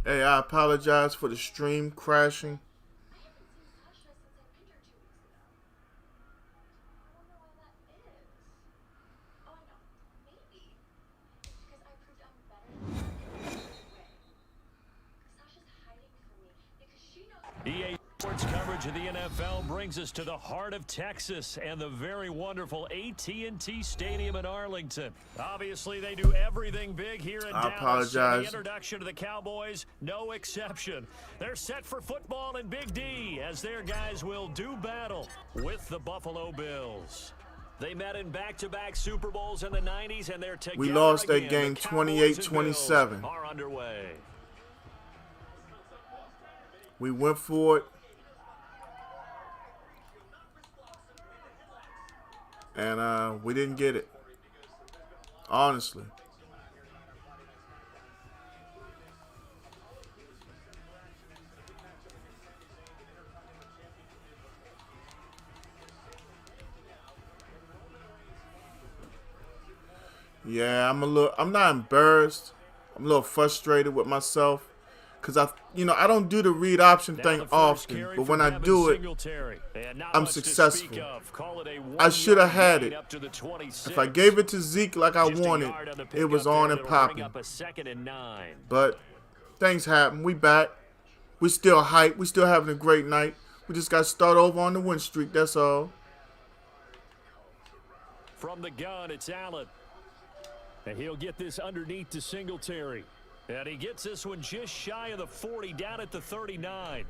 Hey, I apologize for the stream crashing. EA Sports coverage of the NFL brings us to the heart of Texas and the very wonderful AT&T Stadium in Arlington. Obviously, they do everything big here in Dallas. Apologize. The introduction to the Cowboys, no exception. They're set for football in Big D as their guys will do battle with the Buffalo Bills. They met in back-to-back Super Bowls in the 90s, and they're together. We lost again. that game The Cowboys and Bills 28-27. are underway. We went for it. And we didn't get it. Honestly. Yeah, I'm not embarrassed. I'm a little frustrated with myself. Because I don't do the read option thing often, but when I do it, I'm successful. I should have had it. If I gave it to Zeke like I wanted, it was on and popping. But things happen. We back. We still hype. We still having a great night. We just got to start over on the win streak. That's all. From the gun, it's Allen. And he'll get this underneath to Singletary. And he gets this one just shy of the 40, down at the 39.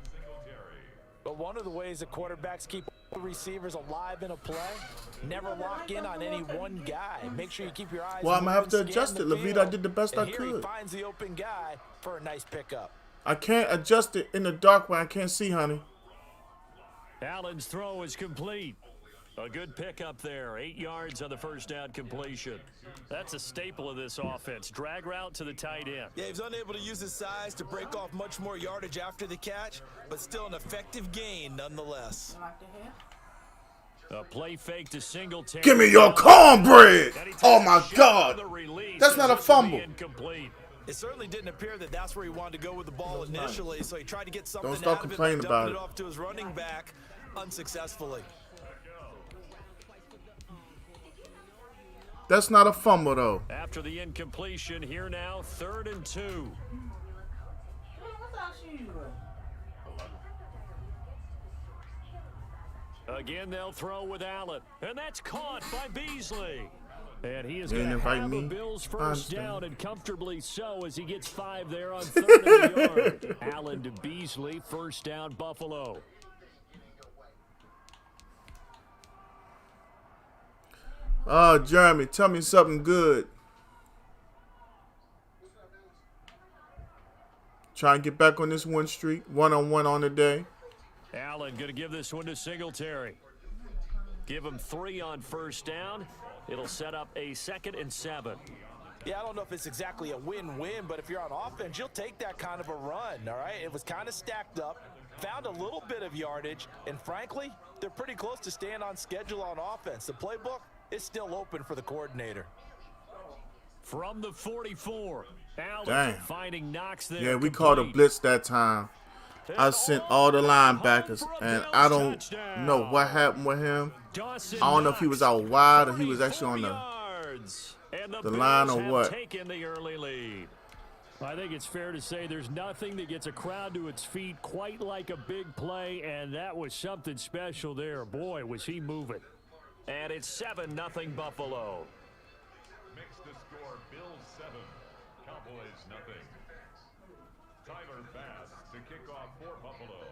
But one of the ways that quarterbacks keep receivers alive in a play, never lock in on any one guy. Make sure you keep your eyes. Well, I'm going to have to adjust it, Levite. I did the best I Here could. he finds the open guy for a nice pickup. I can't adjust it in the dark when I can't see, honey. Allen's throw is complete. A good pickup there. 8 yards on the first down completion. That's a staple of this offense. Drag route to the tight end. Yeah, he's unable to use his size to break off much more yardage after the catch, but still an effective gain nonetheless. A play fake to Singletary. Give me your cornbread! Oh, my God. That's not a fumble. It certainly didn't appear that that's where he wanted to go with the ball initially, so he tried to get something Don't stop out of it, complaining about dumping it. it off to his running back unsuccessfully. That's not a fumble, though. After the incompletion, here now, 3rd and 2. Again, they'll throw with Allen. And that's caught by Beasley. And he is going to have a Bills first down, and comfortably so, as he gets 5 there on 3rd and yard. Allen to Beasley, first down, Buffalo. Oh, Jeremy, tell me something good. Try and get back on this win streak. 1-on-1 on the day. Allen going to give this one to Singletary. Give him 3 on first down. It'll set up a 2nd and 7. Yeah, I don't know if it's exactly a win-win, but if you're on offense, you'll take that kind of a run, all right? It was kind of stacked up, found a little bit of yardage, and frankly, they're pretty close to staying on schedule on offense. The playbook is still open for the coordinator. From the 44, Allen Damn. finding Knox there. Yeah, we called a blitz that time. I sent all the linebackers, and I don't know what happened with him. I don't know if he was out wide or he was actually on the line or what. Taken the early lead. I think it's fair to say there's nothing that gets a crowd to its feet quite like a big play, and that was something special there. Boy, was he moving. And it's 7-0 Buffalo. Makes the score Bills 7, Cowboys nothing. Tyler Bass to kick off for Buffalo.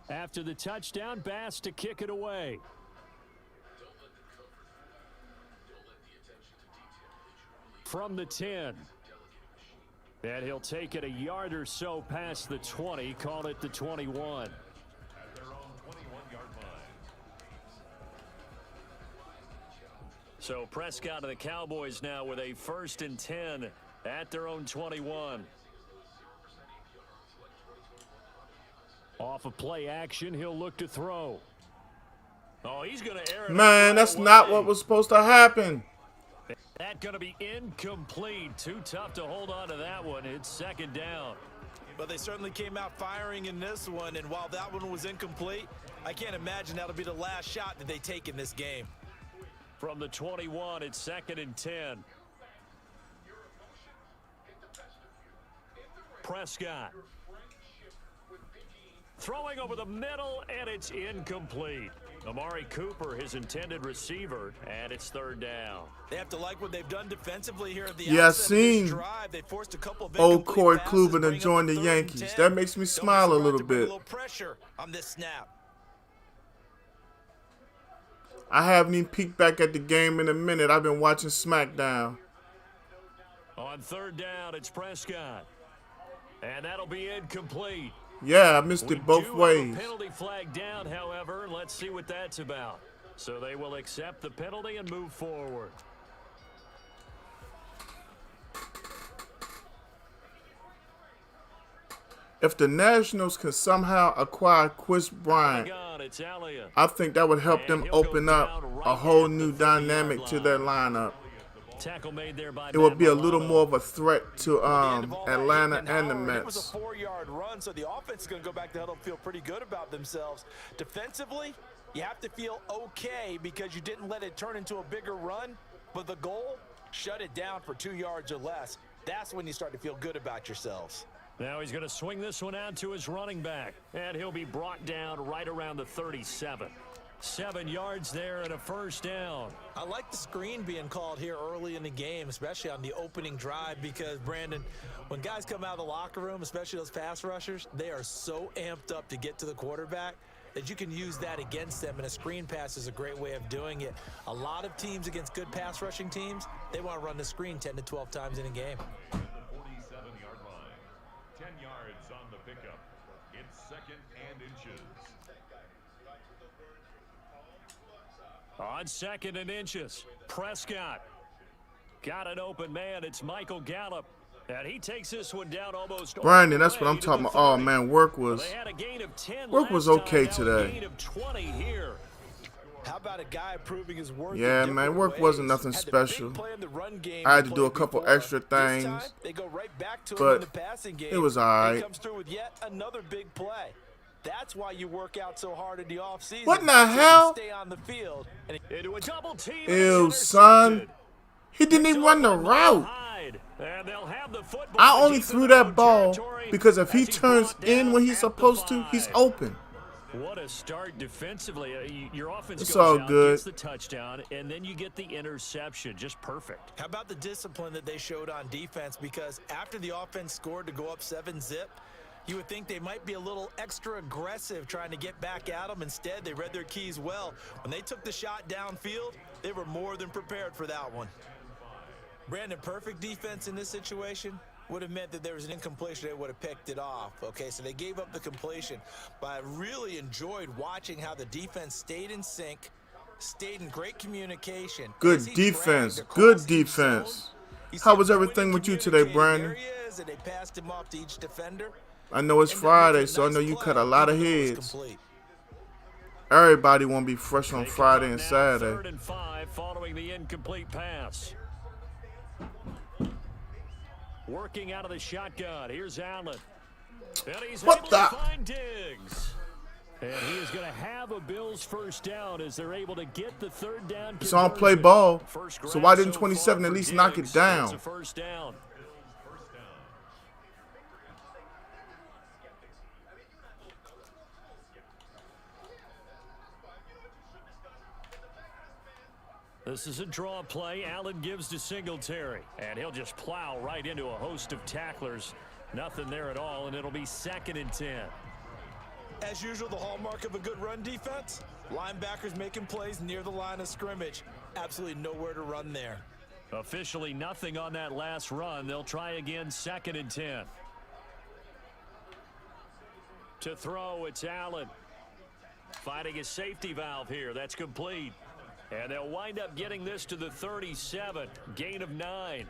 After the touchdown, Bass to kick it away. From the 10. And he'll take it a yard or so past the 20, call it the 21. At their own 21-yard line. So Prescott and the Cowboys now with a 1st and 10 at their own 21. Off of play action, he'll look to throw. Oh, he's going to air it. Man, that's not what was supposed to happen. That going to be incomplete. Too tough to hold on to that one. It's second down. But they certainly came out firing in this one, and while that one was incomplete, I can't imagine that'll be the last shot that they take in this game. From the 21, it's second and 10. Prescott. Throwing over the middle, and it's incomplete. Amari Cooper, his intended receiver, and it's third down. They have to like what they've done defensively here at the yeah, I outset of this seen drive. They forced a couple of old incomplete Corey passes, Kluber to bring up join a the 3rd and Yankees. 10. That makes me Don't be smile a surprised little to bring bit. A little pressure on this snap. I haven't even peeked back at the game in a minute. I've been watching SmackDown. On third down, it's Prescott. And that'll be incomplete. Yeah, I missed it both ways. Penalty flag down, however. Let's see what that's about. So they will accept the penalty and move forward. If the Nationals can somehow acquire Chris Bryant, I think that would help them open up a whole new dynamic to their lineup. Tackle made there by it would be a little more of a threat to Atlanta and the Mets. It was a 4-yard run, so the offense is going to go back to huddle and feel pretty good about themselves. Defensively, you have to feel okay because you didn't let it turn into a bigger run, but the goal, shut it down for 2 yards or less. That's when you start to feel good about yourselves. Now he's going to swing this one out to his running back, and he'll be brought down right around the 37. 7 yards there and a first down. I like the screen being called here early in the game, especially on the opening drive, because, Brandon, when guys come out of the locker room, especially those pass rushers, they are so amped up to get to the quarterback that you can use that against them, and a screen pass is a great way of doing it. A lot of teams against good pass rushing teams, they want to run the screen 10 to 12 times in a game. The 47-yard line. 10 yards on the pickup. It's second and inches. On second and inches, Prescott. Got an open man. It's Michael Gallup. And he takes this one down almost. Brandon, that's what I'm talking about. Oh, man, work was okay today. How about a guy proving his worth? Yeah, man, work wasn't nothing special. I had to do a couple extra things, but it was all right. Comes through with yet another big play. That's why you work out so hard in the offseason. What in the hell? Stay on the field. Ew, son. He didn't even run the route. I only threw that ball because if he turns in when he's supposed to, he's open. What a start defensively. Your offense it's goes all out, good. Gets the touchdown, and then you get the interception. Just perfect. How about the discipline that they showed on defense? Because after the offense scored to go up 7-zip, you would think they might be a little extra aggressive trying to get back at them. Instead, they read their keys well. When they took the shot downfield, they were more than prepared for that one. Brandon, perfect defense in this situation would have meant that there was an incompletion. They would have picked it off. Okay, so they gave up the completion. But I really enjoyed watching how the defense stayed in sync, stayed in great communication. Good defense. Good defense. How was everything with you today, Brandon? There he is, and they passed him off to each defender. I know it's Friday, so I know you cut a lot of heads. Everybody won't be fresh on Friday and Saturday. 3rd and 5 following the incomplete pass. Working out of the shotgun. Here's Allen. And he's what able the? to find Diggs. And he is going to have a Bills first down as they're able to get the 3rd down. It's on play ball. So why didn't 27 at least knock it down? It's a first down. This is a draw play. Allen gives to Singletary, and he'll just plow right into a host of tacklers. Nothing there at all, and it'll be 2nd and 10. As usual, the hallmark of a good run defense, linebackers making plays near the line of scrimmage. Absolutely nowhere to run there. Officially nothing on that last run. They'll try again, 2nd and 10. To throw, it's Allen. Finding a safety valve here. That's complete. And they'll wind up getting this to the 37. Gain of 9.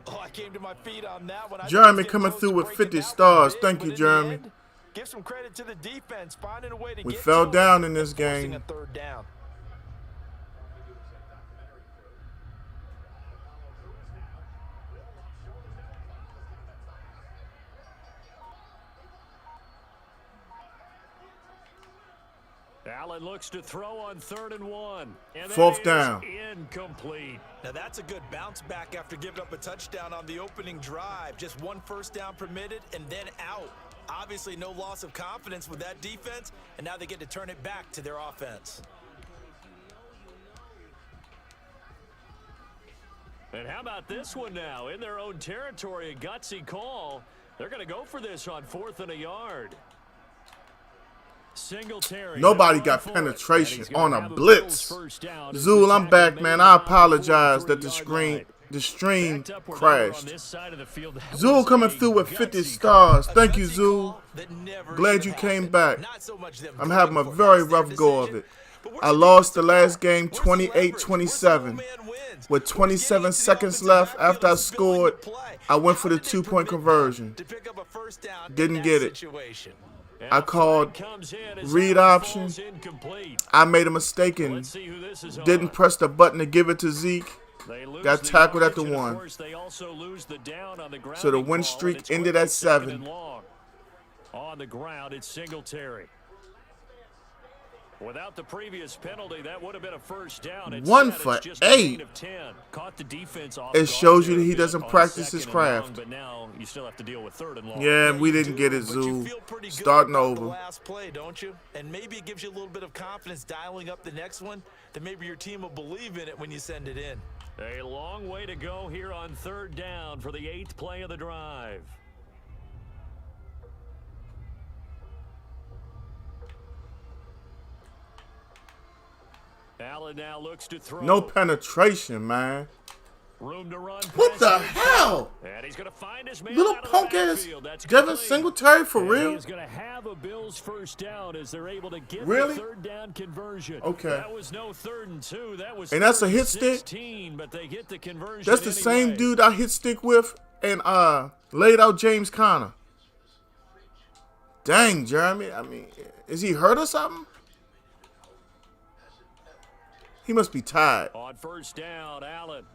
Oh, I came to my feet on that one. Jeremy coming through with 50 stars. Thank you, Jeremy. Give some credit to the defense, finding a way to we get fell to down in this game. A 3rd down. Allen looks to throw on 3rd and 1. And Fourth down. Incomplete. Now that's a good bounce back after giving up a touchdown on the opening drive. Just 1 first down permitted and then out. Obviously no loss of confidence with that defense, and now they get to turn it back to their offense. And how about this one now? In their own territory, a gutsy call. They're going to go for this on 4th and a yard. Singletary. Nobody got penetration on a blitz. Zool, I'm back, man. I apologize that the stream crashed. Zool coming through with 50 stars. Thank you, Zool. Glad you came back. I'm having a very rough go of it. I lost the last game 28-27. With 27 seconds left after I scored, I went for the 2-point conversion. Didn't get it. I called read option. I made a mistake and didn't press the button to give it to Zeke. Got tackled at the 1. So the win streak ended at 7. On the ground, it's Singletary. Without the previous penalty, that would have been a first down. 1 for 8. Caught the defense off. It shows you that he doesn't practice his craft. But now you still have to deal with 3rd and long. Yeah, we didn't get it, Zoo. Starting over. Last play, don't you? And maybe it gives you a little bit of confidence dialing up the next one. That maybe your team will believe in it when you send it in. A long way to go here on 3rd down for the 8th play of the drive. Allen now looks to throw. No penetration, man. Room to run. What the hell? And he's going to find his man Little out of punk the ass backfield. That's Devin complete. Singletary for And real? He's going to have a Bills first down as they're able to get Really? the 3rd down conversion. Okay. That was no 3rd and 2. That was And that's a hit 16, stick? but they get the conversion That's the same anyway. dude I hit stick with and laid out James Conner. Dang, Jeremy. I mean, is he hurt or something? He must be tired. On first down, Allen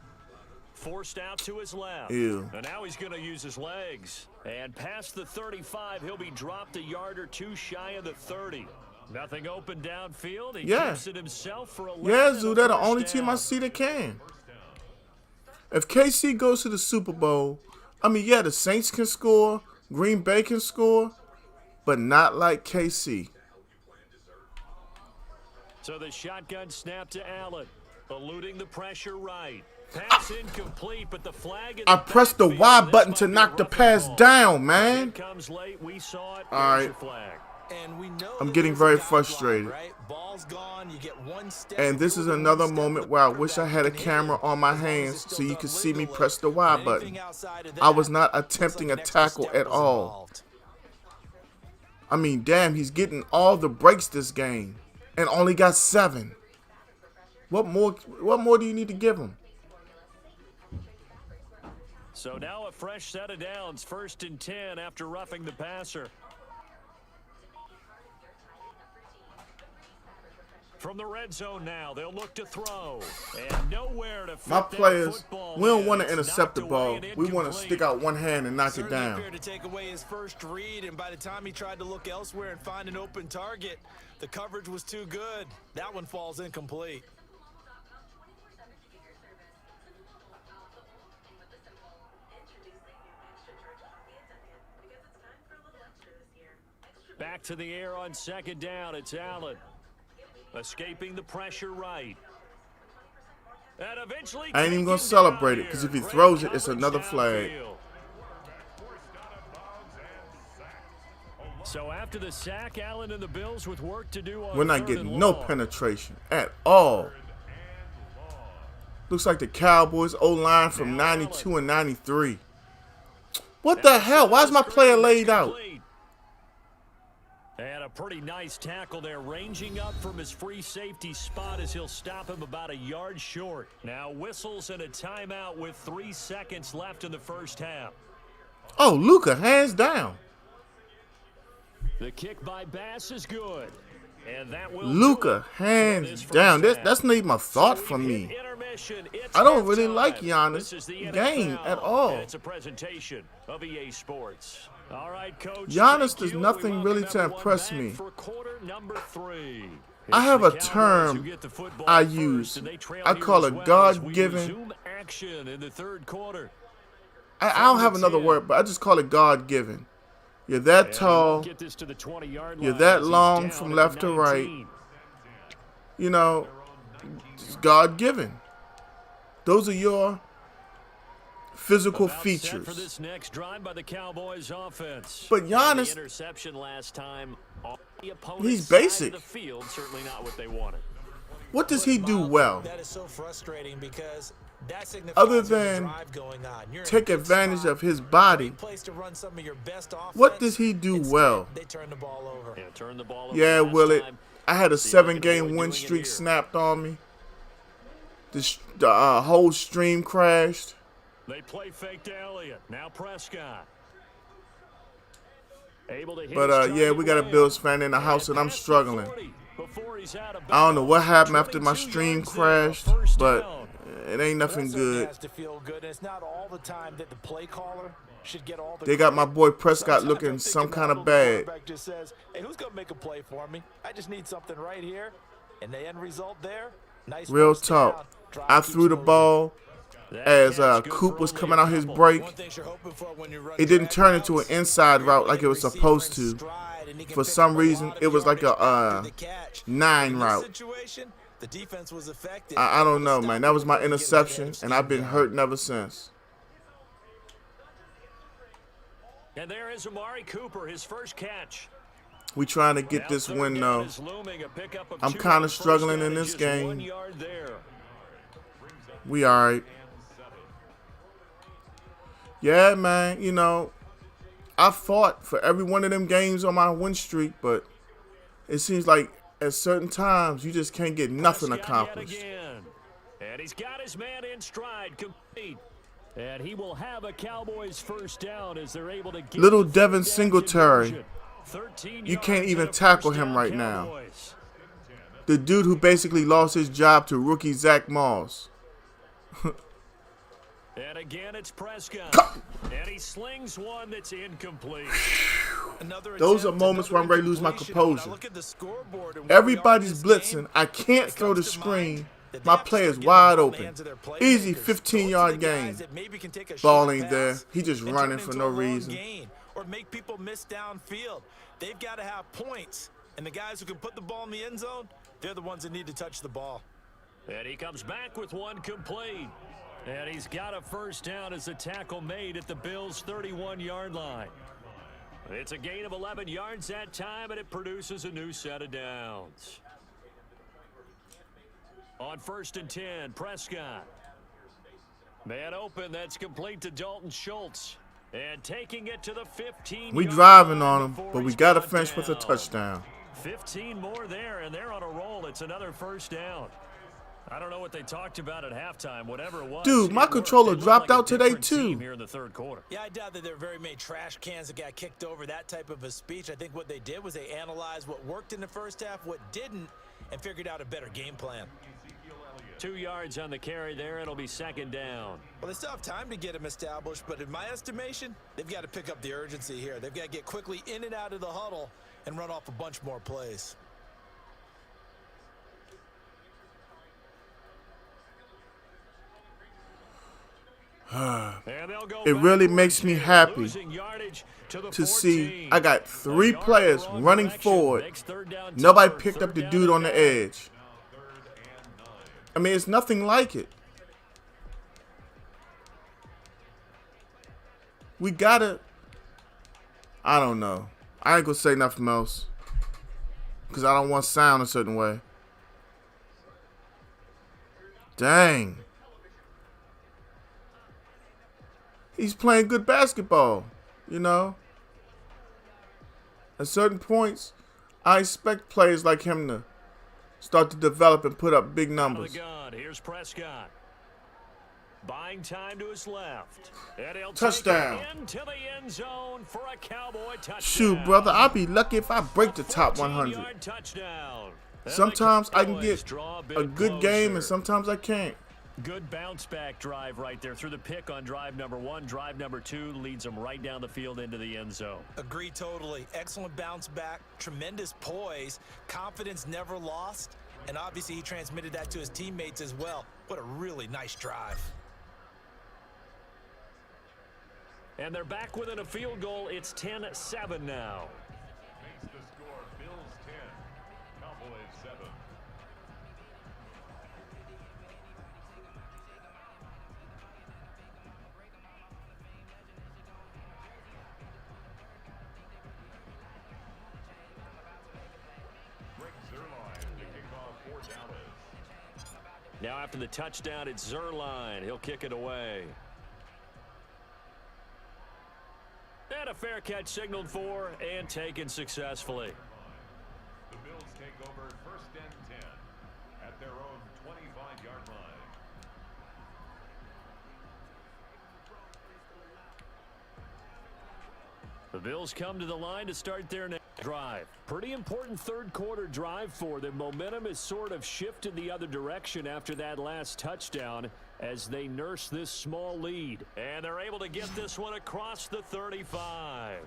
forced out to his left. Ew. And now he's going to use his legs. And past the 35, he'll be dropped a yard or 2 shy of the 30. Nothing open downfield. He keeps it himself for 11. Yeah, Zoo, they're the only team I see that can. If KC goes to the Super Bowl, I mean, yeah, the Saints can score, Green Bay can score, but not like KC. So the shotgun snap to Allen, eluding the pressure right. Pass incomplete, but the flag. I pressed the Y button to knock the pass down, man. It comes late. We saw it. All right. Flag. And we know I'm getting very frustrated. right? Ball's gone, you get 1 step. And this is another moment where I wish I had a camera on my hands so you could see me press the Y button. I was not attempting a tackle at all. I mean, damn, he's getting all the breaks this game and only got 7. What more do you need to give him? So now a fresh set of downs, 1st and 10 after roughing the passer. From the red zone now, they'll look to throw. And nowhere to fit My that players, football. we don't And want to it's intercept the knocked ball. away and We want to incomplete. stick out one hand and knock it Certainly down. appeared to take away his first read, and by the time he tried to look elsewhere and find an open target, the coverage was too good. That one falls incomplete. Back to the air on 2nd down. It's Allen. Escaping the pressure right. And eventually I ain't even going to taken down celebrate it here. because if he Great throws it, it's coverage another flag. downfield. So after the sack, Allen and the Bills with work to do on We're not 3rd getting and no long. penetration at all. Looks like the Cowboys O-line from 92 and 93. What the hell? Why is my player laid out? And a pretty nice tackle there, ranging up from his free safety spot as he'll stop him about a yard short. Now whistles and a timeout with 3 seconds left in the first half. Oh, Luka, hands down. The kick by Bass is good. And that will Luka, hands down. That's not even a thought for me. I don't really like Giannis game at all. It's a presentation of EA Sports. All right, Coach. Giannis does nothing really to impress me. For quarter number 3. I have a term I use. I call it God-given. I don't have another word, but I just call it God-given. You're that tall. You're that long from left to right. You know, it's God-given. Those are your physical features. For this next drive by the Cowboys offense. But Giannis, interception last time. He's basic. The field, certainly not what they wanted. What does he do well? That is so frustrating because that signifies Other there's a than drive going on. You're in take a good advantage spot, of his body, place to run some of your best offense. what does he do Instead, well? They turn the ball over. Yeah, will it? time. I had a See if they can 7-game avoid win doing it streak here. snapped on me. The whole stream crashed. They play fake to Elliott. Now Prescott. Able to hit But his yeah, we got a target Bills fan in the house, and I'm past the struggling. 40 before he's out of I don't know what happened after my 22 stream yards there, crashed, first but down. it ain't nothing That certainly good. has to feel good. And it's not all the time that the play caller should get all the They got my credit. boy Prescott Sometimes looking I'm some thinking kind that of little bad. quarterback just says, hey, who's going to make a play for me? I just need something right here. And the end result there, nice Real first down. talk. Drive I keeps threw the moving. ball That as catch good Coop for was only coming a out his couple. break. One thing you're hoping for when you run It didn't drag turn into an routes, inside you're route able like to it was get the supposed receiver in to. stride, and he can For pick some up a reason, lot of it was like yardage a after the catch. 9 In this route. situation, the defense was effective. I don't Able to know, stop man. it That was my before getting interception, ahead of and I've been steam. hurting ever since. And there is Amari Cooper, his first catch. We trying to get Now this third win, down though. is looming, a pickup of I'm 2 kinda on first struggling down in and this just game. 1 yard there. We all right. Yeah, man, you know, I fought for every one of them games on my win streak, but it seems like at certain times you just can't get nothing Prescott accomplished. yet again. And he's got his man in stride, complete. And he will have a Cowboys first down as they're able to get Little the Devin third down Singletary, conversion. 13 you can't yards even and a tackle first him down, right now. Cowboys. The dude who basically lost his job to rookie Zach Moss. And again, it's Prescott. And he slings one that's incomplete. Those are moments where I'm ready to lose my composure. Look at the scoreboard and where we are in Everybody's this game. blitzing. I can't It throw the comes to mind screen. that My they have to player's start getting the wide ball in the open. hands of their Easy playmakers. 15-yard Those are the guys game. that maybe can take a Ball short ain't there. pass He just and running turn for into no a long reason. gain, or make people miss downfield. They've got to have points, and the guys who can put the ball in the end zone, they're the ones that need to touch the ball. And he comes back with one complete. And he's got a first down as the tackle made at the Bills' 31-yard line. It's a gain of 11 yards that time, and it produces a new set of downs. On 1st and 10, Prescott. Man open, that's complete to Dalton Schultz. And taking it to the 15. We driving on him, but we got to finish with a touchdown. 15 more there, and they're on a roll. It's another first down. I don't know what they talked about at halftime, whatever it was. Dude, my it worked. controller They looked dropped like a out today, different team too. Here in the third quarter. Yeah, I doubt that there are very many trash cans that got kicked over, that type of a speech. I think what they did was they analyzed what worked in the first half, what didn't, and figured out a better game plan. 2 yards on the carry there. It'll be second down. Well, they still have time to get them established, but in my estimation, they've got to pick up the urgency here. They've got to get quickly in and out of the huddle and run off a bunch more plays. It really makes me happy to see I got 3 players running forward. Nobody picked up the dude on the edge. I mean, it's nothing like it. We gotta, I don't know. I ain't gonna say nothing else because I don't want to sound a certain way. Dang. He's playing good basketball, you know. At certain points, I expect players like him to start to develop and put up big numbers. Here's Prescott. Buying time to his left. And he'll Touchdown. take it into the end zone for a Cowboy touchdown. Shoot, brother, I'll be lucky if I break the top 100. 14-yard touchdown. And the Sometimes I can Cowboys get draw a good game and sometimes I can't. Good bounce-back drive right there. Through the pick on drive number 1. Drive number 2 leads them right down the field into the end zone. Agree totally. Excellent bounce back, tremendous poise, confidence never lost, and obviously he transmitted that to his teammates as well. What a really nice drive. And they're back within a field goal. It's 10-7 now. Makes the score Bills 10, Cowboys 7. Now after the touchdown, it's Zerline. He'll kick it away. And a fair catch signaled for and taken successfully. The Bills take over 1st and 10 at their own 25-yard line. The Bills come to the line to start their next drive. Pretty important third quarter drive for them. Momentum has sort of shifted the other direction after that last touchdown as they nurse this small lead. And they're able to get this one across the 35.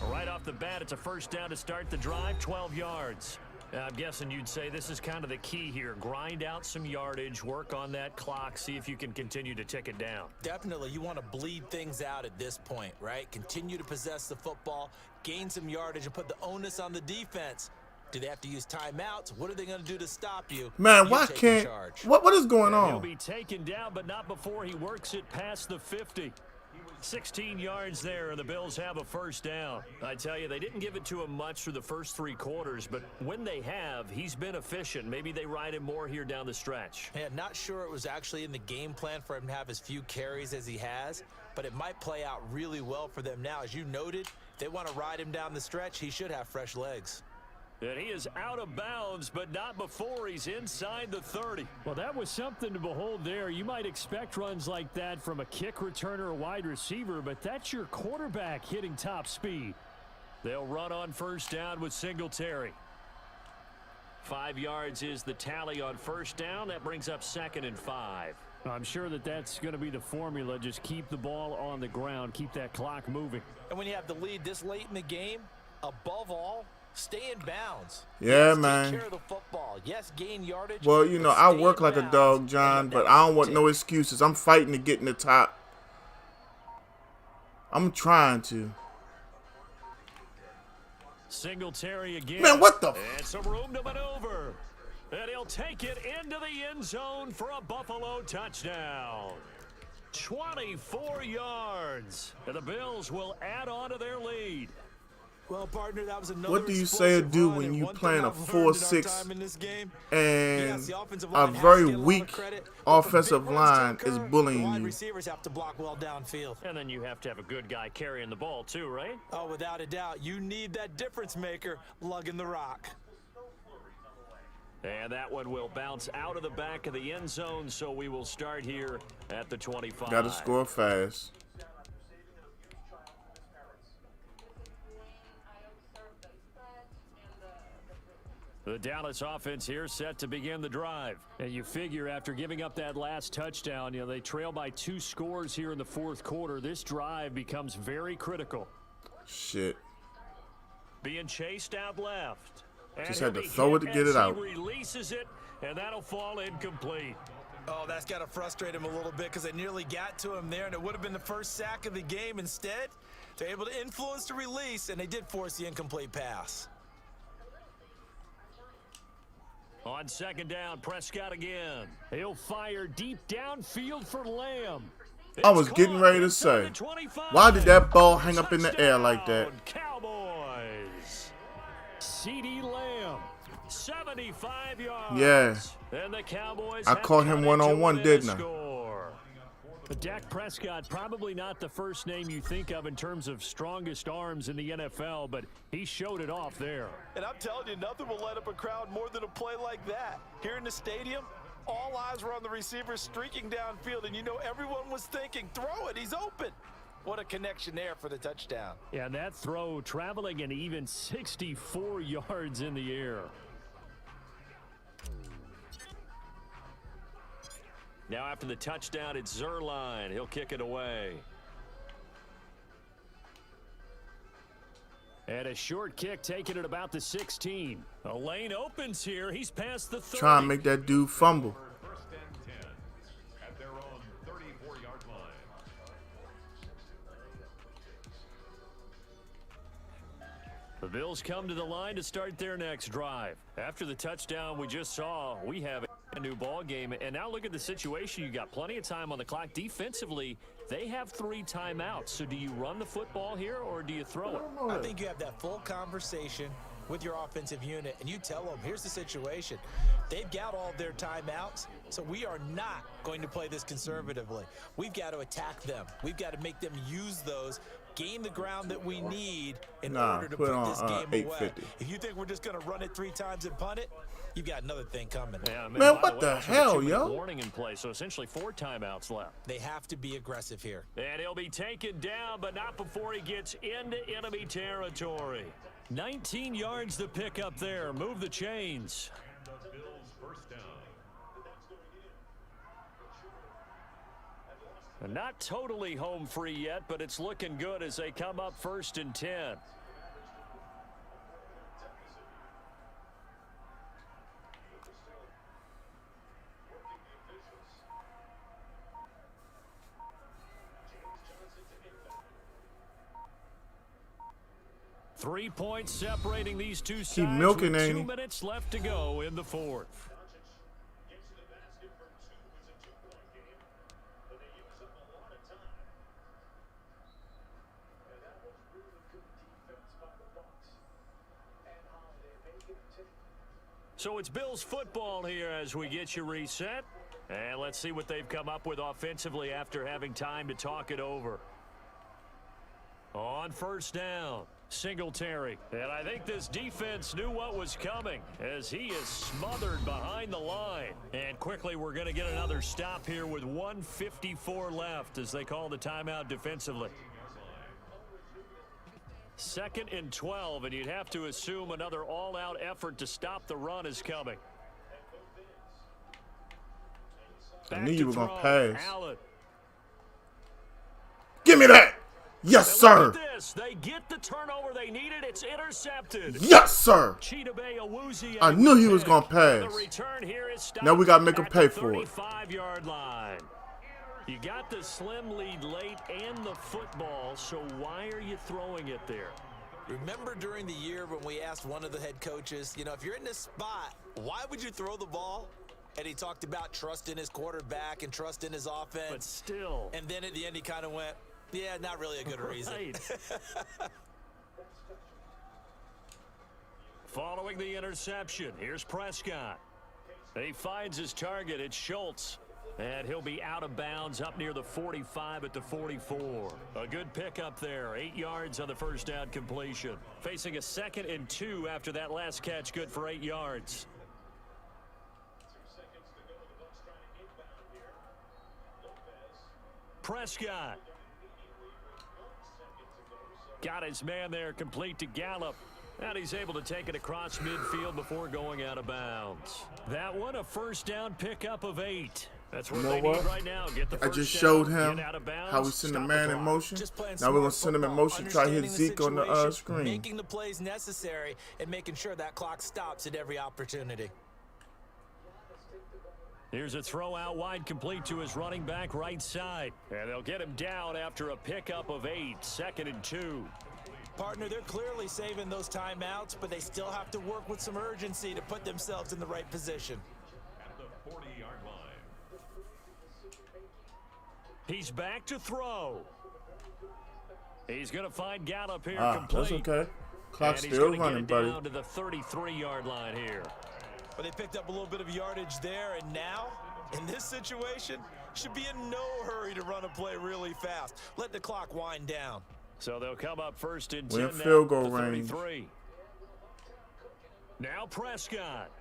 Right off the bat, it's a first down to start the drive, 12 yards. I'm guessing you'd say this is kind of the key here. Grind out some yardage, work on that clock, see if you can continue to tick it down. Definitely, you want to bleed things out at this point, right? Continue to possess the football, gain some yardage, and put the onus on the defense. Do they have to use timeouts? What are they going to do to stop you? Man, why can't... What is going on? He'll be taken down, but not before he works it past the 50. 16 yards there, and the Bills have a first down. I tell you, they didn't give it to him much through the first 3 quarters, but when they have, he's been efficient. Maybe they ride him more here down the stretch. Yeah, not sure it was actually in the game plan for him to have as few carries as he has, but it might play out really well for them now. As you noted, if they want to ride him down the stretch, he should have fresh legs. And he is out of bounds, but not before he's inside the 30. Well, that was something to behold there. You might expect runs like that from a kick returner or wide receiver, but that's your quarterback hitting top speed. They'll run on first down with Singletary. 5 yards is the tally on first down. That brings up 2nd and 5. I'm sure that's going to be the formula. Just keep the ball on the ground, keep that clock moving. And when you have the lead this late in the game, above all, stay in bounds. Yeah, yes, man. Take care of the football. Yes, gain yardage. Well, you know, I work like a dog, John, but I don't want no excuses. I'm fighting to get in the top. I'm trying to. Singletary again. Man, what the? And some room to maneuver. And he'll take it into the end zone for a Buffalo touchdown. 24 yards. And the Bills will add on to their lead. Well, partner, that was another. What do you say or do when you playing a 4-6 and a very weak offensive line is bullying you? Receivers have to block well downfield. And then you have to have a good guy carrying the ball too, right? Oh, without a doubt. You need that difference maker lugging the rock. And that one will bounce out of the back of the end zone, so we will start here at the 25. Got to score fast. The Dallas offense here set to begin the drive. And you figure after giving up that last touchdown, they trail by 2 scores here in the 4th quarter. This drive becomes very critical. Shit. Being chased out left. Just had to throw it to get it out. He releases it, and that'll fall incomplete. Oh, that's got to frustrate him a little bit because they nearly got to him there, and it would have been the first sack of the game. Instead, they're able to influence the release, and they did force the incomplete pass. On 2nd down, Prescott again. He'll fire deep downfield for Lamb. I was getting ready to say, why did that ball hang up in the air like that? Cowboys. CeeDee Lamb, 75 yards. Yeah. And the Cowboys I caught him one-on-one, didn't I? But Dak Prescott, probably not the first name you think of in terms of strongest arms in the NFL, but he showed it off there. And I'm telling you, nothing will light up a crowd more than a play like that. Here in the stadium, all eyes were on the receiver streaking downfield, and everyone was thinking, throw it, he's open. What a connection there for the touchdown. Yeah, and that throw traveling an even 64 yards in the air. Now after the touchdown, it's Zerline. He'll kick it away. And a short kick taken at about the 16. A lane opens here. He's past the 30. Try and make that dude fumble. First and 10 at their own 34-yard line. The Bills come to the line to start their next drive. After the touchdown we just saw, we have a new ball game. And now look at the situation. You got plenty of time on the clock. Defensively, they have 3 timeouts. So do you run the football here or do you throw it? I think you have that full conversation with your offensive unit, and you tell them, here's the situation. They've got all their timeouts, so we are not going to play this conservatively. We've got to attack them. We've got to make them use those, gain the ground that we need in order to put this game away. If you think we're just going to run it 3 times and punt it, you've got another thing coming. Yeah, man, what the hell, yo? Warning in play, so essentially 4 timeouts left. They have to be aggressive here. And he'll be taken down, but not before he gets into enemy territory. 19 yards to pick up there. Move the chains. And the Bills first down. Not totally home free yet, but it's looking good as they come up 1st and 10. Three points separating these two sides. Keep milking, with ain't 2 he? minutes left to go in the 4th. So it's Bills football here as we get you reset. And let's see what they've come up with offensively after having time to talk it over. On 1st down, Singletary. And I think this defense knew what was coming as he is smothered behind the line. And quickly we're going to get another stop here with 1:54 left as they call the timeout defensively. 2nd and 12, and you'd have to assume another all-out effort to stop the run is coming. I knew you were going to pass. Allen. Give me that. Yes, sir. This. They get the turnover they needed. It's intercepted. Yes, sir. I knew he was going to pass. Now we got to make him pay for it. 35-yard line. You got the slim lead late and the football, so why are you throwing it there? Remember during the year when we asked one of the head coaches, you know, if you're in this spot, why would you throw the ball? And he talked about trust in his quarterback and trust in his offense. But still. And then at the end he kind of went, yeah, not really a good reason. Following the interception, here's Prescott. He finds his target. It's Schultz. And he'll be out of bounds up near the 45 at the 44. A good pickup there. 8 yards on the 1st down completion. Facing a 2nd and 2 after that last catch. Good for 8 yards. Prescott. Got his man there complete to Gallup. And he's able to take it across midfield before going out of bounds. That one, a 1st down pickup of 8. That's what they need right now. Get the I just showed him how we send the man in motion. Now we're going to send him in motion, try to hit Zeke on the screen. Making the plays necessary and making sure that clock stops at every opportunity. Here's a throw out wide complete to his running back right side. And they'll get him down after a pickup of 8. 2nd and 2. Partner, they're clearly saving those timeouts, but they still have to work with some urgency to put themselves in the right position. At the 40-yard line. He's back to throw. He's going to find Gallup here complete. That's okay. Clock's still running, buddy. Down to the 33-yard line here. But they picked up a little bit of yardage there, and now, in this situation, should be in no hurry to run a play really fast. Let the clock wind down. So they'll come up 1st and 10 we're in now, field goal the range. 33. Now Prescott.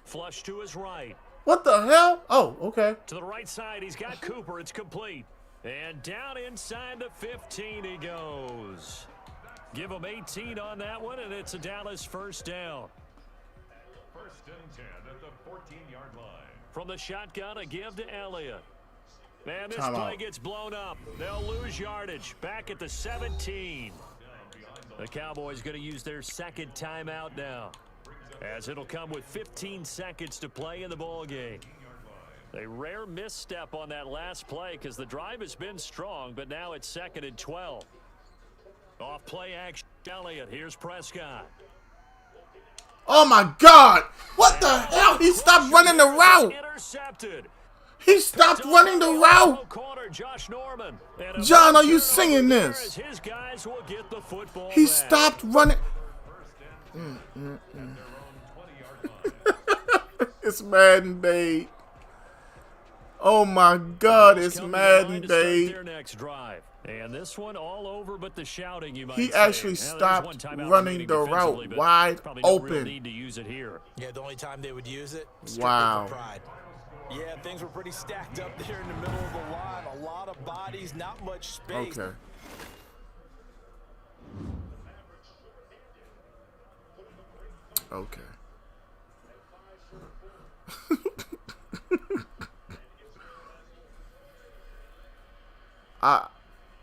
Flush to his right. What the hell? Oh, okay. To the right side, he's got Cooper. It's complete. And down inside the 15 he goes. Give him 18 on that one, and it's a Dallas 1st down. 1st and 10 at the 14-yard line. from the shotgun, a give to Elliott. And this play gets blown up. They'll lose yardage. Back at the 17. The Cowboys going to use their second timeout now, as it'll come with 15 seconds to play in the ball game. A rare misstep on that last play because the drive has been strong, but now it's 2nd and 12. Off play action, Elliott. Here's Prescott. Oh my God! What the hell? He stopped running the route. Intercepted. He stopped running the route. John, are you singing this? His guys will get the football he back. Stopped running. It's Madden, babe. Oh my God, it's Madden, babe. Their next drive. And this one all over but the shouting, you might He say. actually stopped running the route wide open. Need to use it here. Yeah, the only time they would use it, wow. for pride. Yeah, things were pretty stacked up there in the middle of the line. A lot of bodies, not much space. Okay. Okay.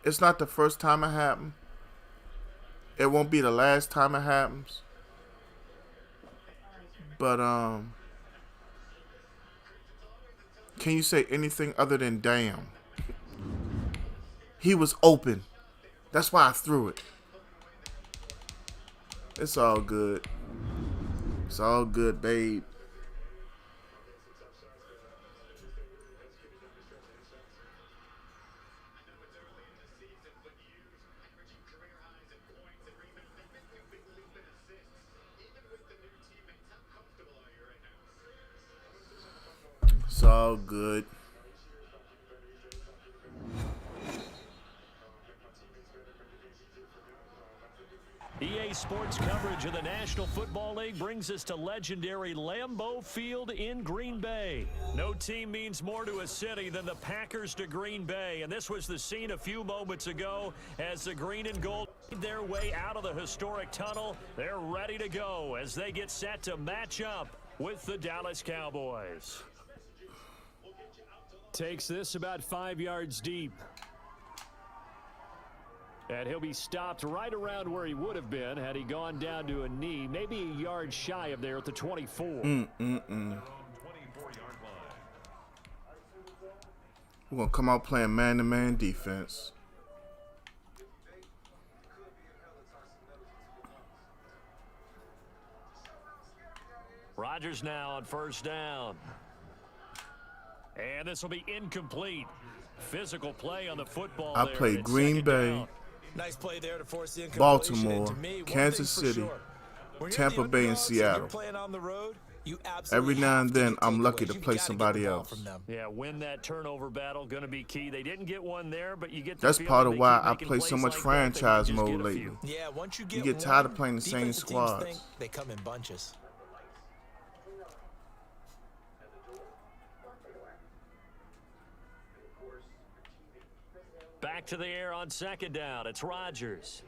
It's not the first time it happened. It won't be the last time it happens. But can you say anything other than damn? He was open. That's why I threw it. It's all good. It's all good, babe. It's all good. EA Sports coverage of the National Football League brings us to legendary Lambeau Field in Green Bay. No team means more to a city than the Packers to Green Bay, and this was the scene a few moments ago as the green and gold made their way out of the historic tunnel. They're ready to go as they get set to match up with the Dallas Cowboys. Takes this about 5 yards deep. And he'll be stopped right around where he would have been had he gone down to a knee, maybe a yard shy of there at the 24. We're going to come out playing man-to-man defense. Rodgers now on first down. And this will be incomplete. Physical play on the football. I played Green Bay, Nice play there to force the Baltimore, Kansas City, Tampa Bay, and Seattle. Every now and then, I'm lucky to play somebody else. Yeah, win that turnover battle, going to be key. They didn't get one there, but you get. That's part of why I play so much franchise mode lately. Yeah, once you get tired of playing the same squads. They come in bunches. Back to the air on second down. It's Rodgers.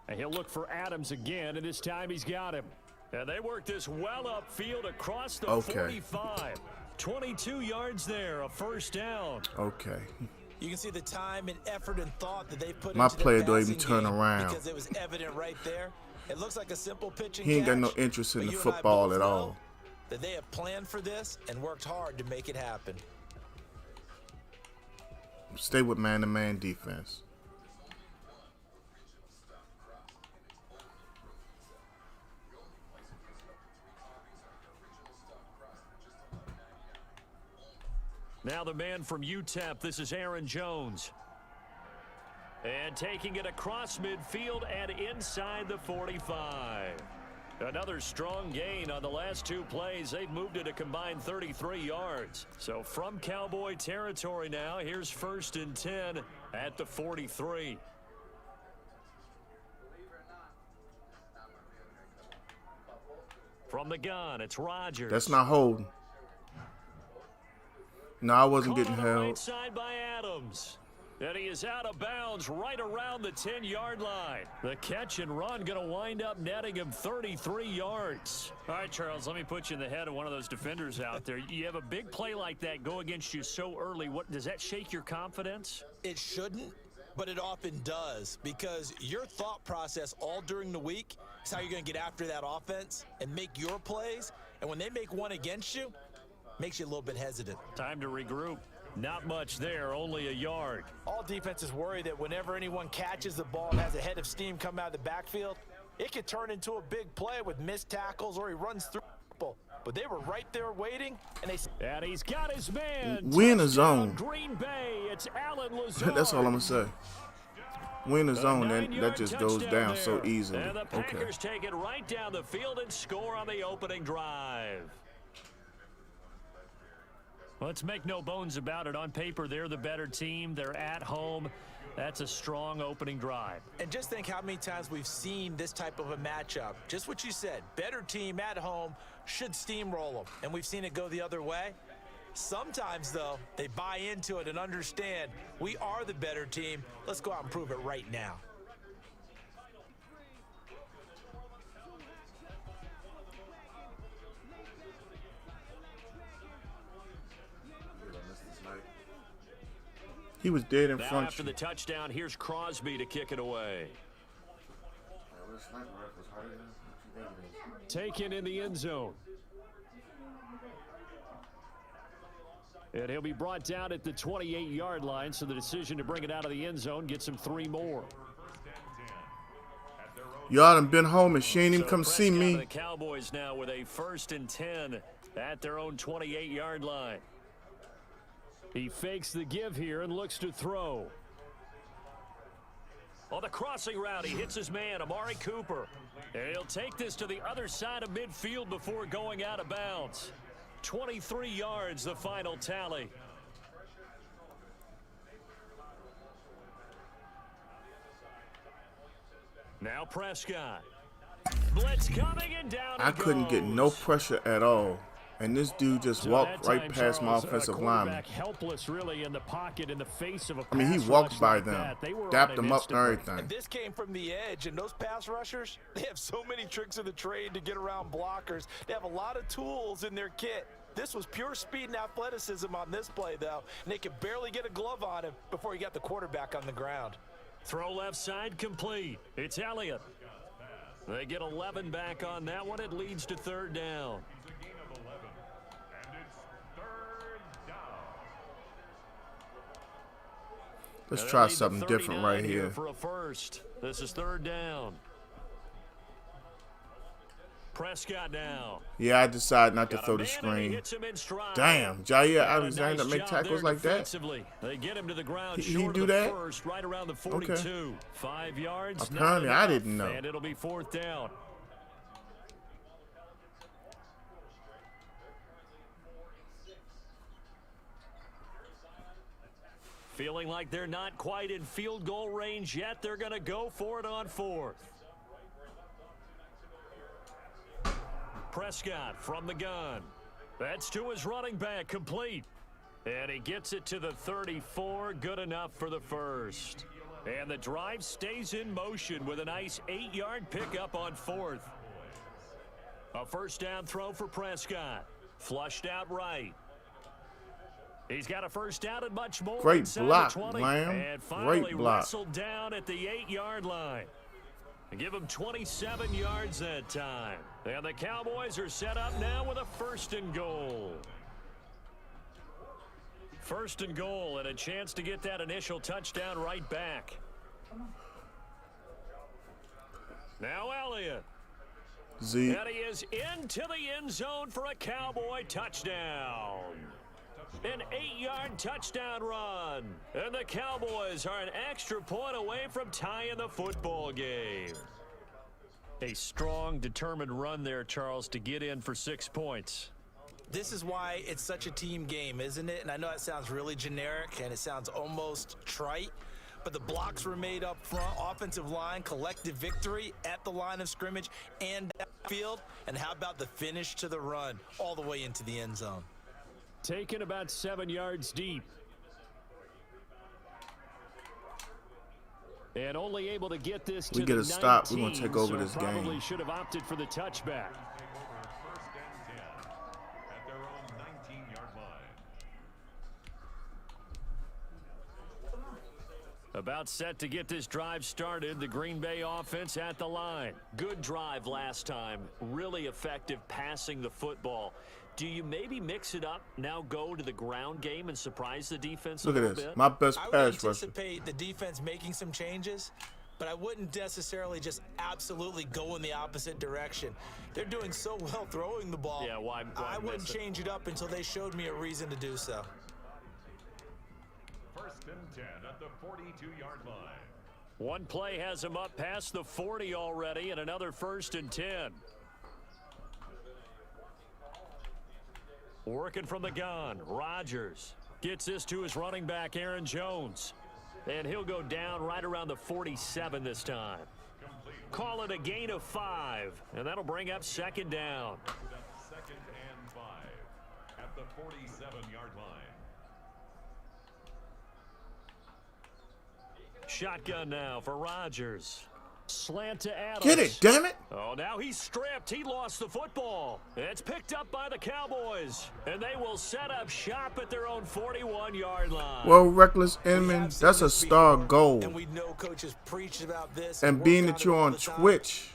And he'll look for Adams again, and this time he's got him. And they work this well upfield across the 45. 22 yards there, a first down. Okay. You can see the time and effort and thought that they put My into player the don't even passing turn game around. because it was evident right there. It looks like a simple pitch and He ain't got no catch, interest in but the you and I football both at know all. that they have planned for this and worked hard to make it happen. Stay with man-to-man defense. Now the man from UTEP, this is Aaron Jones. And taking it across midfield and inside the 45. Another strong gain on the last two plays. They've moved it a combined 33 yards. So from Cowboy territory now, here's 1st and 10 at the 43. From the gun, it's Rodgers. That's not holding. No, I wasn't getting held. Right side by Adams. And he is out of bounds right around the 10-yard line. The catch and run going to wind up netting him 33 yards. All right, Charles, let me put you in the head of one of those defenders out there. You have a big play like that go against you so early. What does that shake your confidence? It shouldn't, but it often does, because your thought process all during the week is how you're going to get after that offense and make your plays. And when they make one against you, makes you a little bit hesitant. Time to regroup. Not much there, only a yard. All defenses worry that whenever anyone catches the ball and has a head of steam come out of the backfield, it could turn into a big play with missed tackles or he runs through people. But they were right there waiting, and he's got his man. We in the zone. Green Bay, it's Alan Lazard. That's all I'm going to say. We in the zone, that just goes down so easily. And the Packers take it right down the field and score on the opening drive. Let's make no bones about it. On paper, they're the better team. They're at home. That's a strong opening drive. And just think how many times we've seen this type of a matchup. Just what you said, better team at home should steamroll them. And we've seen it go the other way. Sometimes, though, they buy into it and understand we are the better team. Let's go out and prove it right now. He was dead in now front after of you. the touchdown, here's Crosby to kick it away. Taken in the end zone. And he'll be brought down at the 28-yard line, so the decision to bring it out of the end zone gets him 3 more. Y'all done been home and she ain't even come see Prescott me. and the Cowboys now with a 1st and 10 at their own 28-yard line. He fakes the give here and looks to throw. On the crossing route, he hits his man, Amari Cooper. And he'll take this to the other side of midfield before going out of bounds. 23 yards, the final tally. Now Prescott. Blitz coming and down. I couldn't get no pressure at all. And this dude just walked right past my offensive lineman. Helpless really in the pocket in the face of a I mean, he walked by them, dapped them up and everything. And this came from the edge, and those pass rushers, they have so many tricks of the trade to get around blockers. They have a lot of tools in their kit. This was pure speed and athleticism on this play, though, and they could barely get a glove on him before he got the quarterback on the ground. Throw left side complete. It's Elliott. They get 11 back on that one. It leads to 3rd down. Let's try something different right here. For a first. This is 3rd down. Prescott now. Yeah, I decided not to throw the screen. Damn, Jair Alexander make tackles like that? They get him to the ground. He do that? First, right around the 42. Okay. 5 yards. Apparently, I didn't know. And it'll be 4th down. Feeling like they're not quite in field goal range yet. They're going to go for it on 4th. Prescott from the gun. That's to his running back, complete. And he gets it to the 34, good enough for the first. And the drive stays in motion with a nice 8-yard pickup on 4th. A 1st down throw for Prescott. Flushed out right. He's got a 1st down and much more. Great block, Lamb. And finally Great block. wrestled down at the 8-yard line. And give him 27 yards that time. And the Cowboys are set up now with a 1st and goal. 1st and goal and a chance to get that initial touchdown right back. Now Elliott. Z. And he is into the end zone for a Cowboy touchdown. An 8-yard touchdown run. And the Cowboys are an extra point away from tying the football game. A strong, determined run there, Charles, to get in for 6 points. This is why it's such a team game, isn't it? And I know it sounds really generic and it sounds almost trite, but the blocks were made up front, offensive line, collective victory at the line of scrimmage and field. And how about the finish to the run all the way into the end zone? Taken about 7 yards deep. And only able to get this to we get the a stop, 19, we're going to take over so this probably game. should have opted for the touchback. First and 10 at their own 19-yard line. About set to get this drive started. The Green Bay offense at the line. Good drive last time. Really effective passing the football. Do you maybe mix it up, now go to the ground game and surprise the defense Look a at little this. bit? My best I would pass rusher. anticipate the defense making some changes, but I wouldn't necessarily just absolutely go in the opposite direction. They're doing so well throwing the ball. Yeah, why I wouldn't miss it? change it up until they showed me a reason to do so. First and 10 at the 42-yard line. One play has him up past the 40 already, and another 1st and 10. Working from the gun, Rodgers gets this to his running back, Aaron Jones. And he'll go down right around the 47 this time. Call it a gain of 5, and that'll bring up 2nd down. Second and 5 at the 47-yard line. Shotgun now for Rodgers. Slant to Adams. Get it, damn it. Oh, now he's stripped. He lost the football. It's picked up by the Cowboys, and they will set up shop at their own 41-yard line. Well, Reckless Inman, that's a star goal. And we know coaches preach about this. And being that you're on Twitch,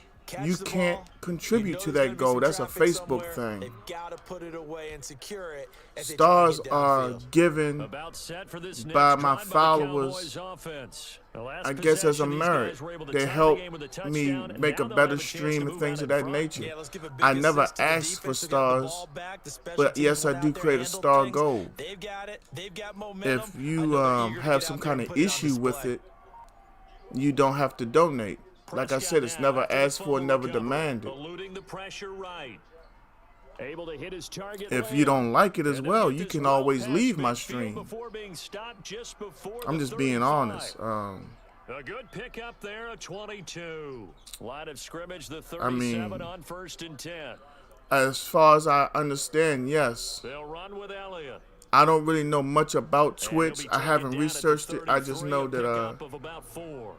you can't contribute to that goal. That's a Facebook thing. They've got to put it away and secure it. Stars are given About set for this by next my drive followers, the Cowboys offense. The last I guess, as a possession, these merit. guys were able to They tie the help game with a me touchdown, and make now a they'll better have a chance stream to and move things out of in that front. nature. Yeah, let's give a big I never assist to the asked for defense who got the stars, ball back. The special but teams yes, I went out do there create a and handled star things. goal. They've got it. They've got momentum. If I you know they're eager to have get some out there kind and of put it on issue with display. it, you don't have to donate. Like I said, it's never asked for, never demanded. Eluding the pressure right. Able to hit his target If late. you don't like it as And they'll well, get you this can well always past leave my midfield stream. before being stopped just before I'm the just being 35. honest. A good pickup there, a 22. Line of scrimmage, the 37 I mean, on 1st and 10. As far as I understand, yes. They'll run with Elliott. I don't really know much about And he'll Twitch. be I taken haven't down at the researched it. I just 33, know a that pickup of about 4.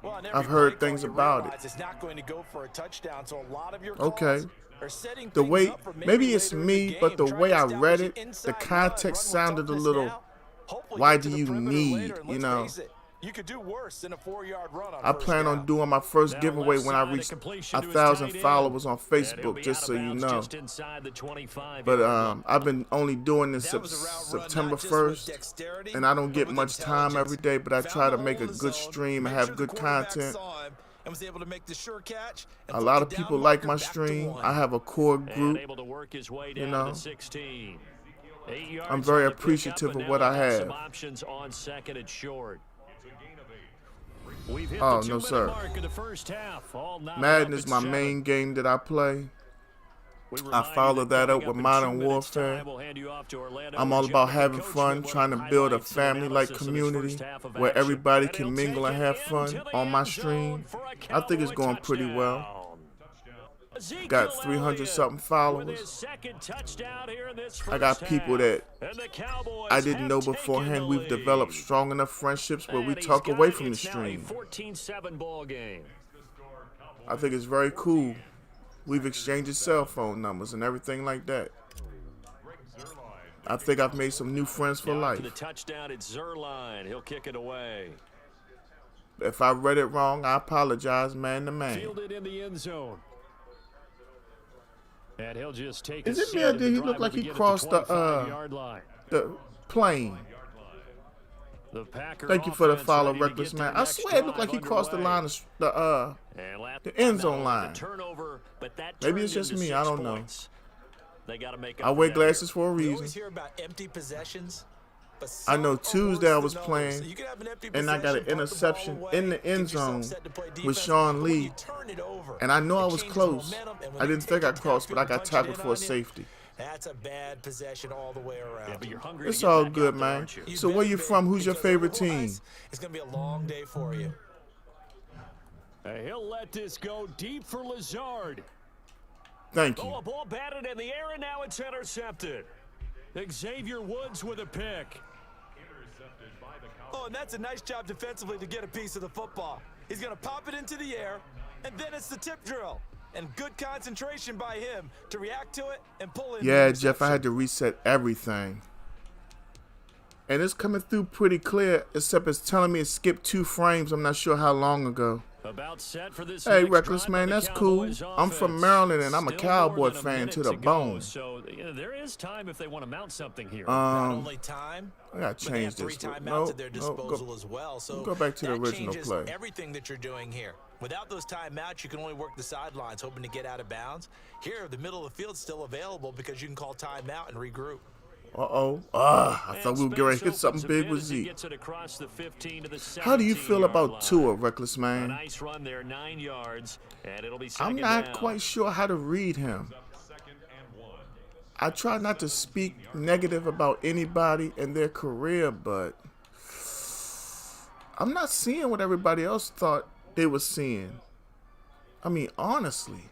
Well, on every I've heard play call, things you about realize it. It's not going to go for a touchdown, so a lot of your Okay. calls are setting The things way, up for maybe it's later in the me, game, but the trying way to I establish read an it, the inside run, context run with sounded a toughness little, now. Hopefully why get to do the you perimeter need, later, and you let's know? face it, you could do worse than a 4-yard run on I first plan down. on doing my first Now giveaway left when I side, a reach completion to his 1,000 tight end. followers on And he'll Facebook, be just out so of you bounds know. just inside the 25. But I've been only doing this That was a route run September not just with 1st, dexterity, and I don't but get with much time intelligence. every day, but I Found try to the make hole a in the good zone, stream and made have sure the good quarterback content. saw him and was able to make the sure catch and A flip lot the of down people like marker my back to stream. 1. I have a core And group. able to work his way you down know. to the 16. 8 yards I'm very on the pickup, appreciative and of now what they I have some have. options on 2nd and short. We've hit Oh, the no, 2-minute sir. mark of the first half. All knotted Madden up is at my 7. main game that I play. We I remind you follow that coming up with in Modern 2 minutes Warfare. time, we'll hand you off to Orlando. I'm We'll all jump about into having Coach fun, with trying to one build a highlights and family-like analysis of this community first half of where action. everybody And he'll can mingle take and it have into fun the on my end stream. zone for a I think it's Cowboy going pretty well. touchdown. Ezekiel Got 300 Elliott something with his followers. second touchdown here in this I got first people half. that And the Cowboys I didn't have know taken beforehand. the We've lead. developed strong enough friendships where we And he's talk got away it. from the It's now a stream. 14-7 ball game. I think it's very cool. We've exchanged cell phone numbers and everything like that. I think I've made some new friends for Now to the life. touchdown, it's Zerline. He'll kick it away. If I read it wrong, I apologize, man to man. Fielded in the end zone. And he'll just take Is a it seat, me or and did the he drive look will like he begin at crossed the 25-yard line. plane? The Packer Thank you for the offense follow, ready to Reckless get their man. I next swear it looked like drive he crossed the underway. line of And the end zone the line. turnover, but that Maybe it's turned just into me, I 6 don't know. points. They got to make I up wear for that glasses for a We reason. always hear about empty possessions, but I know some are worse Tuesday I was than others. playing, So you can have an empty and I got possession, an punt the ball interception away, in the get end yourself zone set to play with defense, Sean but when you Lee. turn it over, And I know I it was changes close. momentum, and when I they didn't take think I a crossed, but I tackle got and punch it tackled in for a on you, safety. That's a bad possession all the way around. Yeah, but you're hungry It's to get all back good, out there, man. aren't you? You So where better you be, from? Who's your because favorite team? otherwise, It's going to be a long day for you. He'll let this go deep for Lazard. Thank Oh, a you. ball batted in the air, and now it's intercepted. Xavier Woods with a pick. Intercepted by the Oh, and that's a nice job defensively to get a piece of the football. He's going to pop it into the air, and then it's the tip drill. And good concentration by him to react to it and pull in. Yeah, Jeff, I had to reset everything. And it's coming through pretty clear, except it's telling me it skipped 2 frames. I'm not sure how long ago. About set for this hey, Reckless Man, that's cool. I'm from Maryland, and I'm a Cowboy fan to the bone. So there is time if they want to mount something here. Not only time, I gotta change but they have 3 this. timeouts at their disposal as well. So go back to the that original changes play. everything that you're doing here. Without those timeouts, you can only work the sidelines, hoping to get out of bounds. Here, the middle of the field's still available because you can call timeout and regroup. I thought we were going to hit something big with Zeke. How do you feel about Tua, Reckless Man? Nice run there, 9 yards, and it'll be I'm not quite sure how to read him. I try not to speak negative about anybody and their career, but I'm not seeing what everybody else thought they were seeing. I mean, honestly.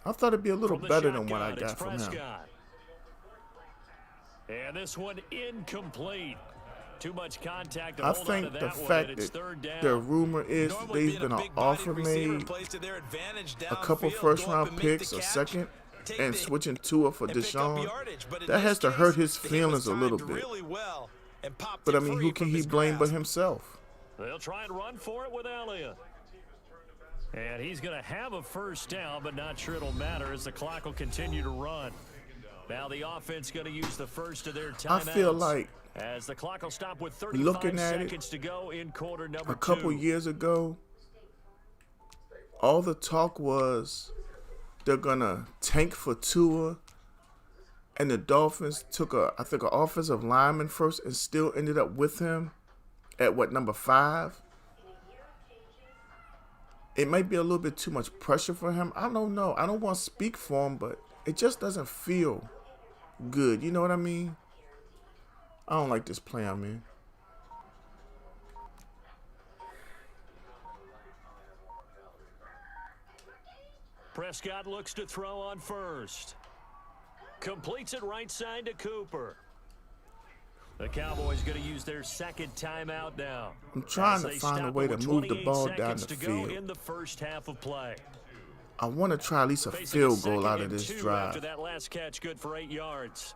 I thought it'd be a little better than what I got from him. And this one incomplete. Too much contact. I think the fact that the rumor is they're going to offer me a couple first-round picks, a second, and switching Tua for Deshaun, that has to hurt his feelings a little bit. But, I mean, who can he blame but himself? They'll try and run for it with Elliott. And he's going to have a first down, but not sure it'll matter as the clock will continue to run. Now the offense going to use the first of their timeouts. I feel like as the clock will stop with 35 looking at seconds to go in quarter number 2. A couple years ago, all the talk was they're going to tank for Tua, and the Dolphins took I think an offensive lineman first and still ended up with him at number 5? It might be a little bit too much pressure for him. I don't know. I don't want to speak for him, but it just doesn't feel good. You know what I mean? I don't like this play I'm in. Prescott looks to throw on first. Completes it right side to Cooper. The Cowboys going to use their second timeout now. I'm trying to find a way to move the ball down the field. In the first half of play. I want to try at least a field goal out of this drive. After that last catch, good for 8 yards.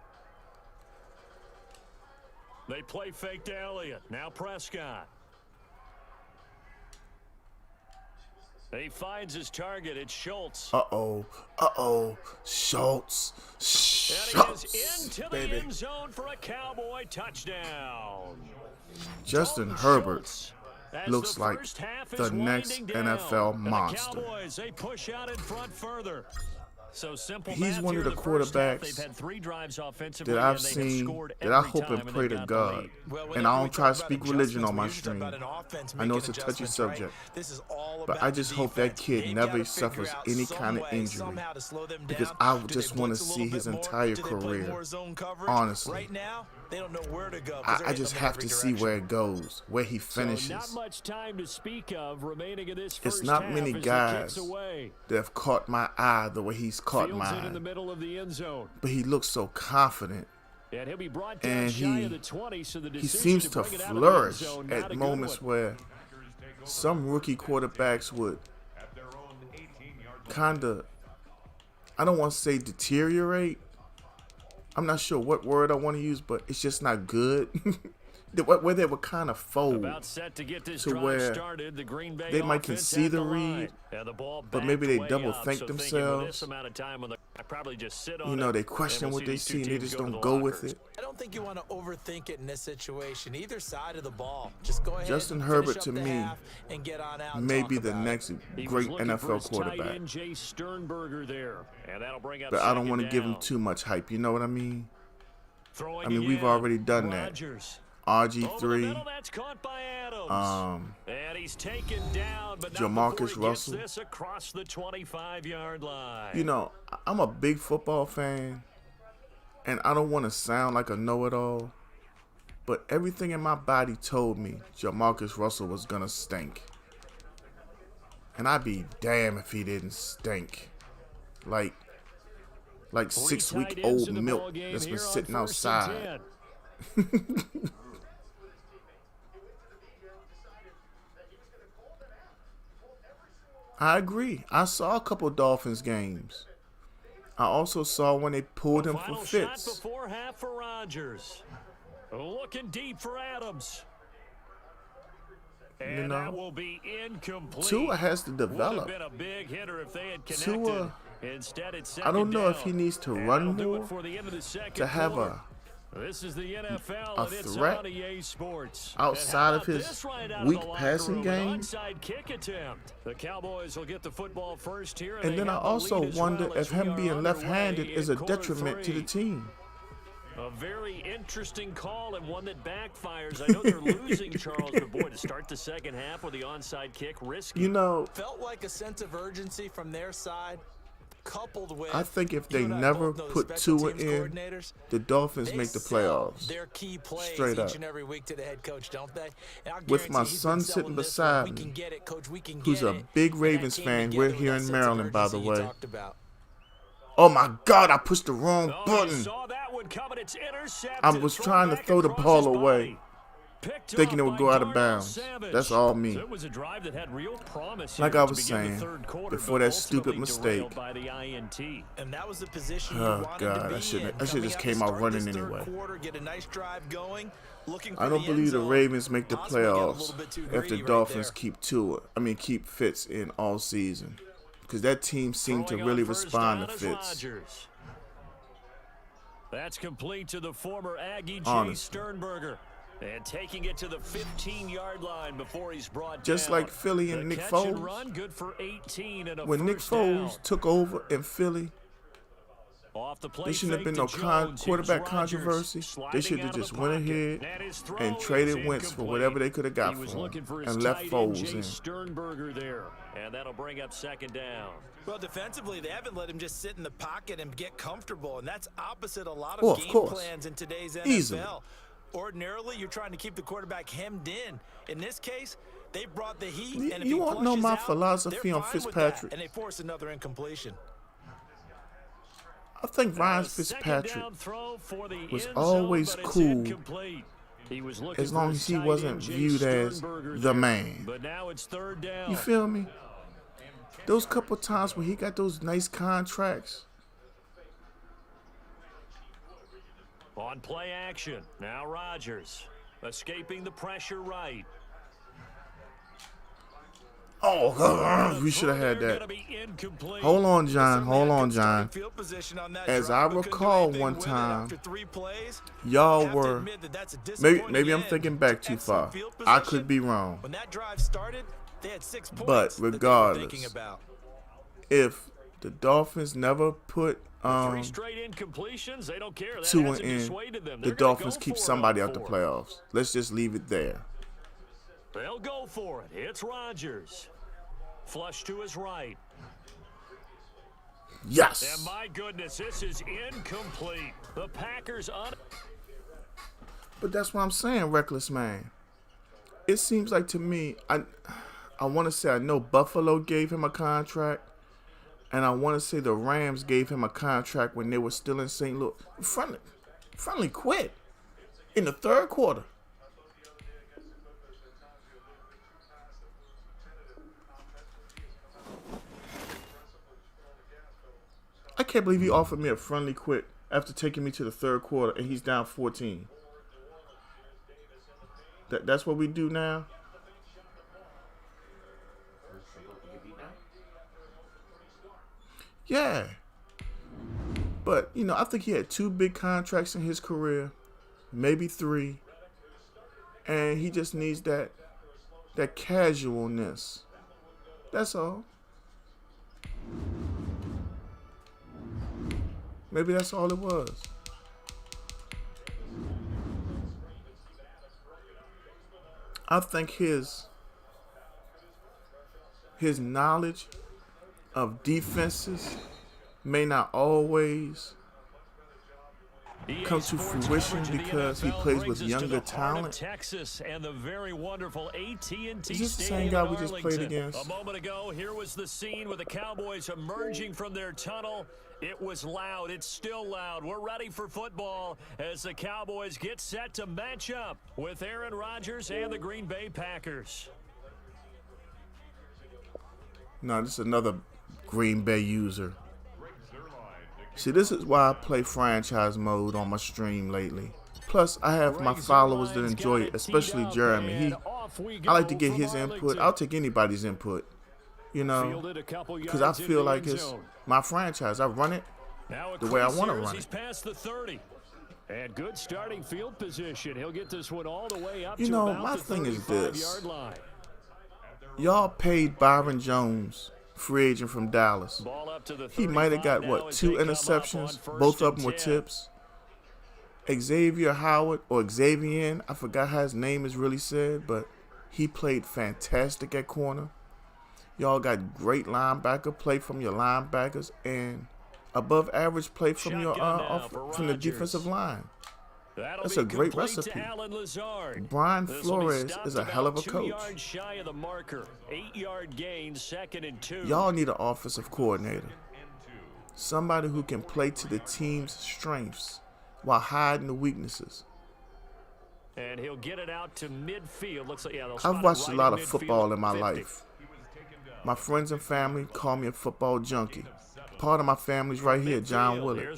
They play fake to Elliott. Now Prescott. He finds his target. It's Schultz. Schultz. And he is into the end zone for a Cowboy touchdown. Justin Herbert looks like the next NFL monster. The Cowboys, they push out in front further. So simple. He's one of the quarterbacks that I've seen that I hope and pray to God. And I don't try to speak religion on my stream. I know it's a touchy subject. But I just hope that kid never suffers any kind of injury. Because I just want to see his entire career. Honestly. I just have to see where it goes, where he finishes. Not much time to speak of remaining in this first it's not many guys that have caught my eye the way he's caught mine. In the middle of the end zone. But he looks so confident. And he'll be brought down shy of the 20, so the he seems to flourish at moments where some rookie quarterbacks would kind of, I don't want to say deteriorate. I'm not sure what word I want to use, but it's just not good. Where they would kind of fold to where they might can see the read, but maybe they double think themselves. You know, they question what they see and they just don't go with it. I don't think you want to overthink it in this situation. Either side of the ball. Just go ahead. Justin Herbert to me may be the next great NFL quarterback. But I don't want to give him too much hype. You know what I mean? I mean, we've already done that. RG3, and he's taken down, but Jamarcus Russell. This across the 25-yard line. You know, I'm a big football fan, and I don't want to sound like a know-it-all, but everything in my body told me Jamarcus Russell was going to stink. And I'd be damn if he didn't stink. Like 6-week-old milk that's been sitting outside. I agree. I saw a couple Dolphins games. I also saw when they pulled him for Fitz. Shot before half for Rodgers. Looking deep for Adams. And you know, that will be incomplete. Tua has to develop. Would have been a big hitter if they had connected. Tua, Instead, it's I don't know down. if he needs to run more to have this is the NFL, a and it's threat on EA Sports. outside of his weak passing game. Kick attempt. The Cowboys will get the football first here, And then I also wonder if him being left-handed is a detriment to the team. A very interesting call and one that backfires. I know they're losing Charles, but boy, to start the second half with the onside kick, risky. You know, felt like a sense of urgency from their side, coupled with. I think if they never put Tua in, the Dolphins make the playoffs. Their key plays straight up. each and every week to the head coach, don't they? With my son sitting beside me, who's a big Ravens fan. We're here in Maryland, by the way. Oh my God, I pushed the wrong button. I was trying to throw the ball away, thinking it would go out of bounds. That's all me. Like I was saying, before that stupid mistake. Oh God, I should just came out running anyway. I don't believe the Ravens make the playoffs if the Dolphins keep Fitz in all season. Because that team seemed to really respond to Fitz. That's complete to the former Aggie Jay Sternberger. And taking it to the 15-yard line before he's brought just down. Like Philly and Nick Foles. Run, good for 18 and a when Nick Foles took over in Philly, there shouldn't have been no quarterback controversy. They should have just went ahead and traded Wentz for whatever they could have got for him and left Foles in. Sternberger there, and that'll bring up second down. Well, defensively, they haven't let him just sit in the pocket and get comfortable, and that's opposite a lot of game plans in today's NFL. Easily. Ordinarily, you're trying to keep the quarterback hemmed in. In this case, they brought the heat, and if you he won't know my out, philosophy on Fitzpatrick. And they force another incompletion. I think Ryan Fitzpatrick was always cool as long as he wasn't viewed as the man. You feel me? Those couple times when he got those nice contracts. On play action, now Rodgers escaping the pressure right. Oh, we should have had that. Hold on, John. Hold on, John. As I recall one time, y'all were, maybe I'm thinking back too far. I could be wrong. But regardless, if the Dolphins never put Tua in, the Dolphins keep somebody out the playoffs. Let's just leave it there. They'll go for it. It's Rodgers. Flush to his right. Yes. And my goodness, this is incomplete. The Packers on. But that's what I'm saying, Reckless Man. It seems like to me, I want to say I know Buffalo gave him a contract, and I want to say the Rams gave him a contract when they were still in St. Louis. Friendly quit in the third quarter. I can't believe he offered me a friendly quit after taking me to the third quarter, and he's down 14. That's what we do now? Yeah. But, I think he had 2 big contracts in his career, maybe 3. And he just needs that casualness. That's all. Maybe that's all it was. I think his knowledge of defenses may not always come to fruition because he plays with younger talent. Texas and the very wonderful AT&T Is this the same guy we just played against? A moment ago, here was the scene with the Cowboys emerging from their tunnel. It was loud. It's still loud. We're ready for football as the Cowboys get set to match up with Aaron Rodgers and the Green Bay Packers. No, this is another Green Bay user. See, this is why I play franchise mode on my stream lately. Plus, I have my followers that enjoy it, especially Jeremy. I like to get his input. I'll take anybody's input, you know, because I feel like it's my franchise. I run it the way I want to run it. He's past the 30. And good starting field position. He'll get this one all the way up you to know, about my the thing is this. 35-yard line. Y'all paid Byron Jones, free agent from Dallas. He might have got, what, 2 interceptions? Both of them were tips. Xavier Howard, or Xavier, I forgot how his name is really said, but he played fantastic at corner. Y'all got great linebacker play from your linebackers and above average play from your from the defensive line. That's a great recipe. Brian Flores is a hell of a coach. Y'all need an offensive coordinator. Somebody who can play to the team's strengths while hiding the weaknesses. And he'll get it out to midfield. Looks like, I've watched a lot of football in my life. My friends and family call me a football junkie. Part of my family's right here, John Willard.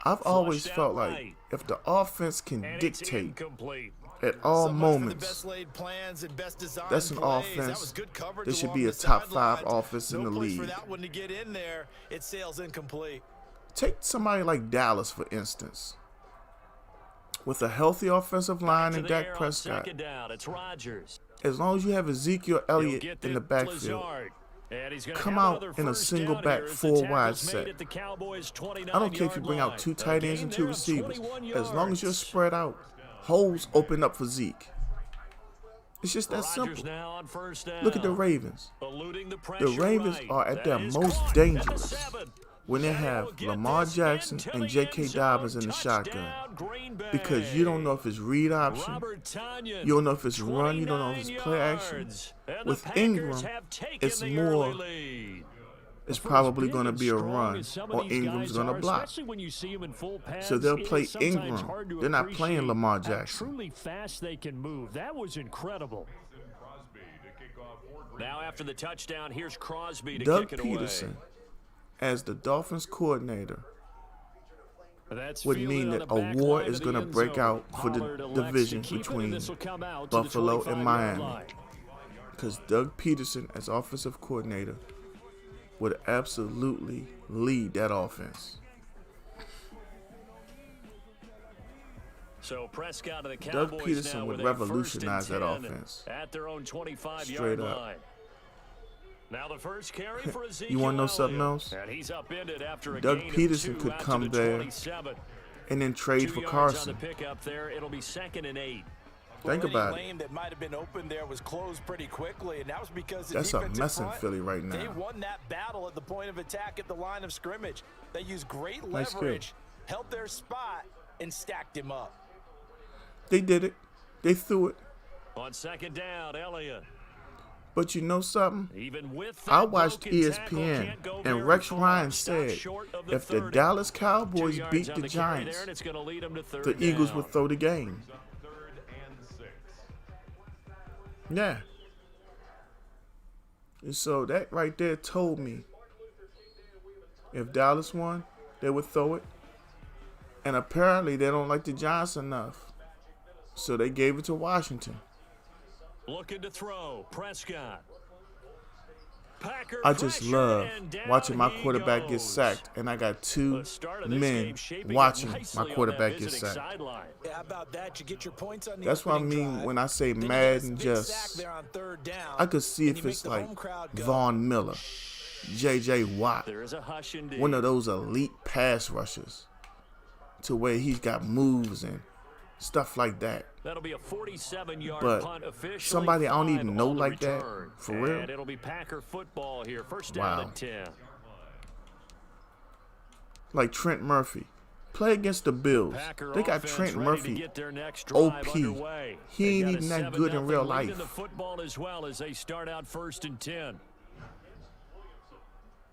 I've always felt like if the offense can dictate at all moments, that's an offense that should be a top 5 offense in the league. Take somebody like Dallas, for instance. With a healthy offensive line and Dak Prescott, as long as you have Ezekiel Elliott in the backfield, come out in a single back 4-wide set. I don't care if you bring out 2 tight ends and 2 receivers. As long as you're spread out, holes open up for Zeke. It's just that simple. Look at the Ravens. The Ravens are at their most dangerous when they have Lamar Jackson and J.K. Dobbins in the shotgun, because you don't know if it's read option, you don't know if it's run, you don't know if it's play action. With Ingram, it's more, it's probably going to be a run, or Ingram's going to block. So they'll play Ingram. They're not playing Lamar Jackson. Truly fast they can move. That was incredible. Now after the touchdown, here's Crosby to Doug kick it Peterson, away. as the Dolphins coordinator, would mean that a war is going to break out for the division between Buffalo and Miami. Because Doug Peterson, as offensive coordinator, would absolutely lead that offense. So Prescott of the Cowboys Doug Peterson would revolutionize that offense. At their own 25-yard Straight up. line. Now the first carry for Ezekiel You want to know something else? And he's upended after a Doug gain Peterson of 2 could out to come the there 27. and then trade 2 for yards Carson. on the pickup there. It'll be 2nd and 8. Think about it. Lane that might have been open there was closed pretty quickly, and that was because the That's a defensive mess in front, Philly right they now. won that battle at the point of attack at the line of scrimmage. They used great Nice leverage, held their spot, and stacked him up. They did it. They threw it. On 2nd down, Elliott. But you know something? Even with I that watched broken tackle, ESPN, can't go and very Rex far. Ryan Stop said short of if the 30. Dallas 2 Cowboys yards beat on the the carry there, Giants, and it's gonna lead them to 3rd the Eagles down. would throw the game. 3rd and 6. Yeah. And so that right there told me if Dallas won, they would throw it. And apparently they don't like the Giants enough. So they gave it to Washington. Looking to throw, Prescott. Packer I just pressure, love and down watching my he quarterback get goes. sacked, and I got 2 The start of this men game shaping up watching nicely my on quarterback that get visiting sacked. sideline. Yeah, how about that? You get your points on the That's what I opening mean drive. when I say Then you Madden. get a big sack Just there on 3rd down, I could see and if you it's make the like home crowd go. Von Miller, J.J. Watt, There is a hush indeed. one of those elite pass rushers, to where he's got moves and stuff like that. That'll be a 47-yard But punt officially. somebody I don't 5 even know on the like that, return. for real? And it'll be Packer football here. 1st down Wow. and 10. Like Trent Murphy. Play against the Bills. Packer They got offense Trent ready to Murphy get their next drive OP. underway. He They ain't got a even that good in 7-0 real lead life. in the football as well as they start out 1st and 10.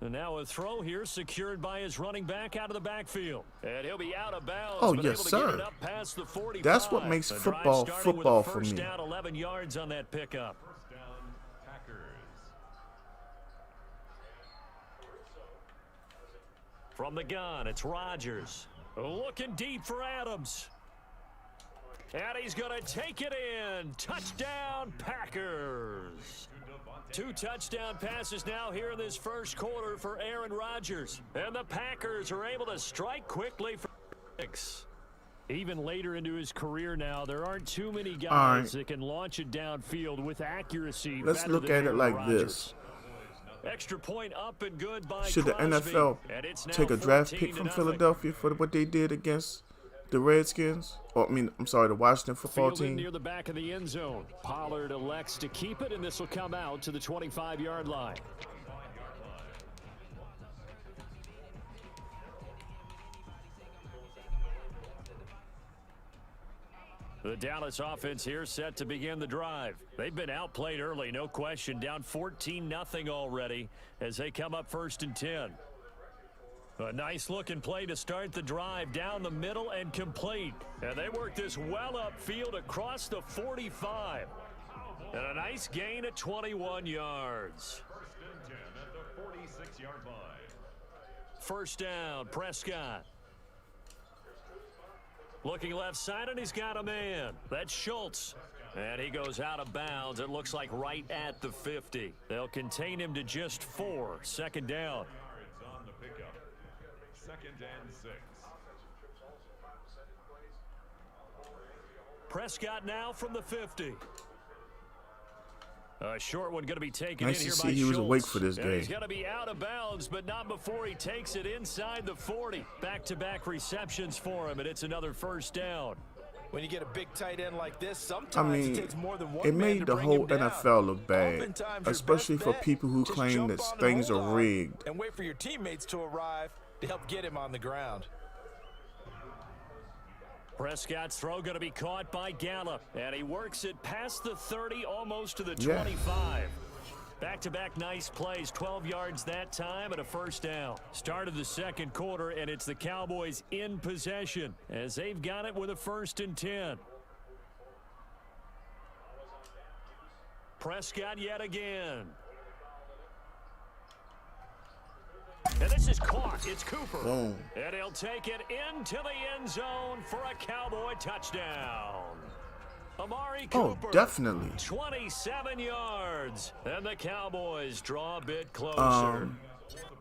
And now a throw here secured by his running back out of the backfield. And he'll be out of bounds. Oh, but yes, able to get sir. it up past the 45. That's what makes The drive football starting with football a for first me. down, 11 yards on that pickup. 1st down, Packers. From the gun, it's Rodgers. Looking deep for Adams. And he's going to take it in. Touchdown, Packers. 2 touchdown passes now here in this first quarter for Aaron Rodgers. And the Packers are able to strike quickly for 6. Even later into his career now, there aren't too many guys that can launch it downfield with accuracy. Let's look at it like this. Extra point up and good by Should the NFL take a draft pick from Philadelphia for what they did against the Redskins? Or, I'm sorry, the Washington football team. Near the back of the end zone. Pollard elects to keep it, and this will come out to the 25-yard line. The Dallas offense here set to begin the drive. They've been outplayed early, no question. Down 14-0 already as they come up 1st and 10. A nice looking play to start the drive down the middle and complete. And they work this well upfield across the 45. And a nice gain at 21 yards. 1st and 10 at the 46-yard line. First down, Prescott. Looking left side, and he's got a man. That's Schultz. And he goes out of bounds. It looks like right at the 50. They'll contain him to just 4. 2nd down. On the pickup. 2nd and 6. Prescott now from the 50. A short one going to be taken Nice in here to by see he was Schultz. awake for this And game. he's going to be out of bounds, but not before he takes it inside the 40. Back-to-back receptions for him, and it's another 1st down. When you get a big tight end like this, sometimes it takes more than one it man made to the bring whole him down. NFL look bad, Oftentimes, your especially best for bet, people who just claim jump that on and things hold are on rigged. and wait for your teammates to arrive to help get him on the ground. Prescott's throw going to be caught by Gallup, and he works it past the 30, almost to the 25. Back-to-back nice plays, 12 yards that time and a 1st down. Start of the 2nd quarter, and it's the Cowboys in possession as they've got it with a 1st and 10. Prescott yet again. And this is caught. It's Cooper. Boom. And he'll take it into the end zone for a Cowboy touchdown. Amari Cooper. Oh, definitely. 27 yards. And the Cowboys draw a bit closer.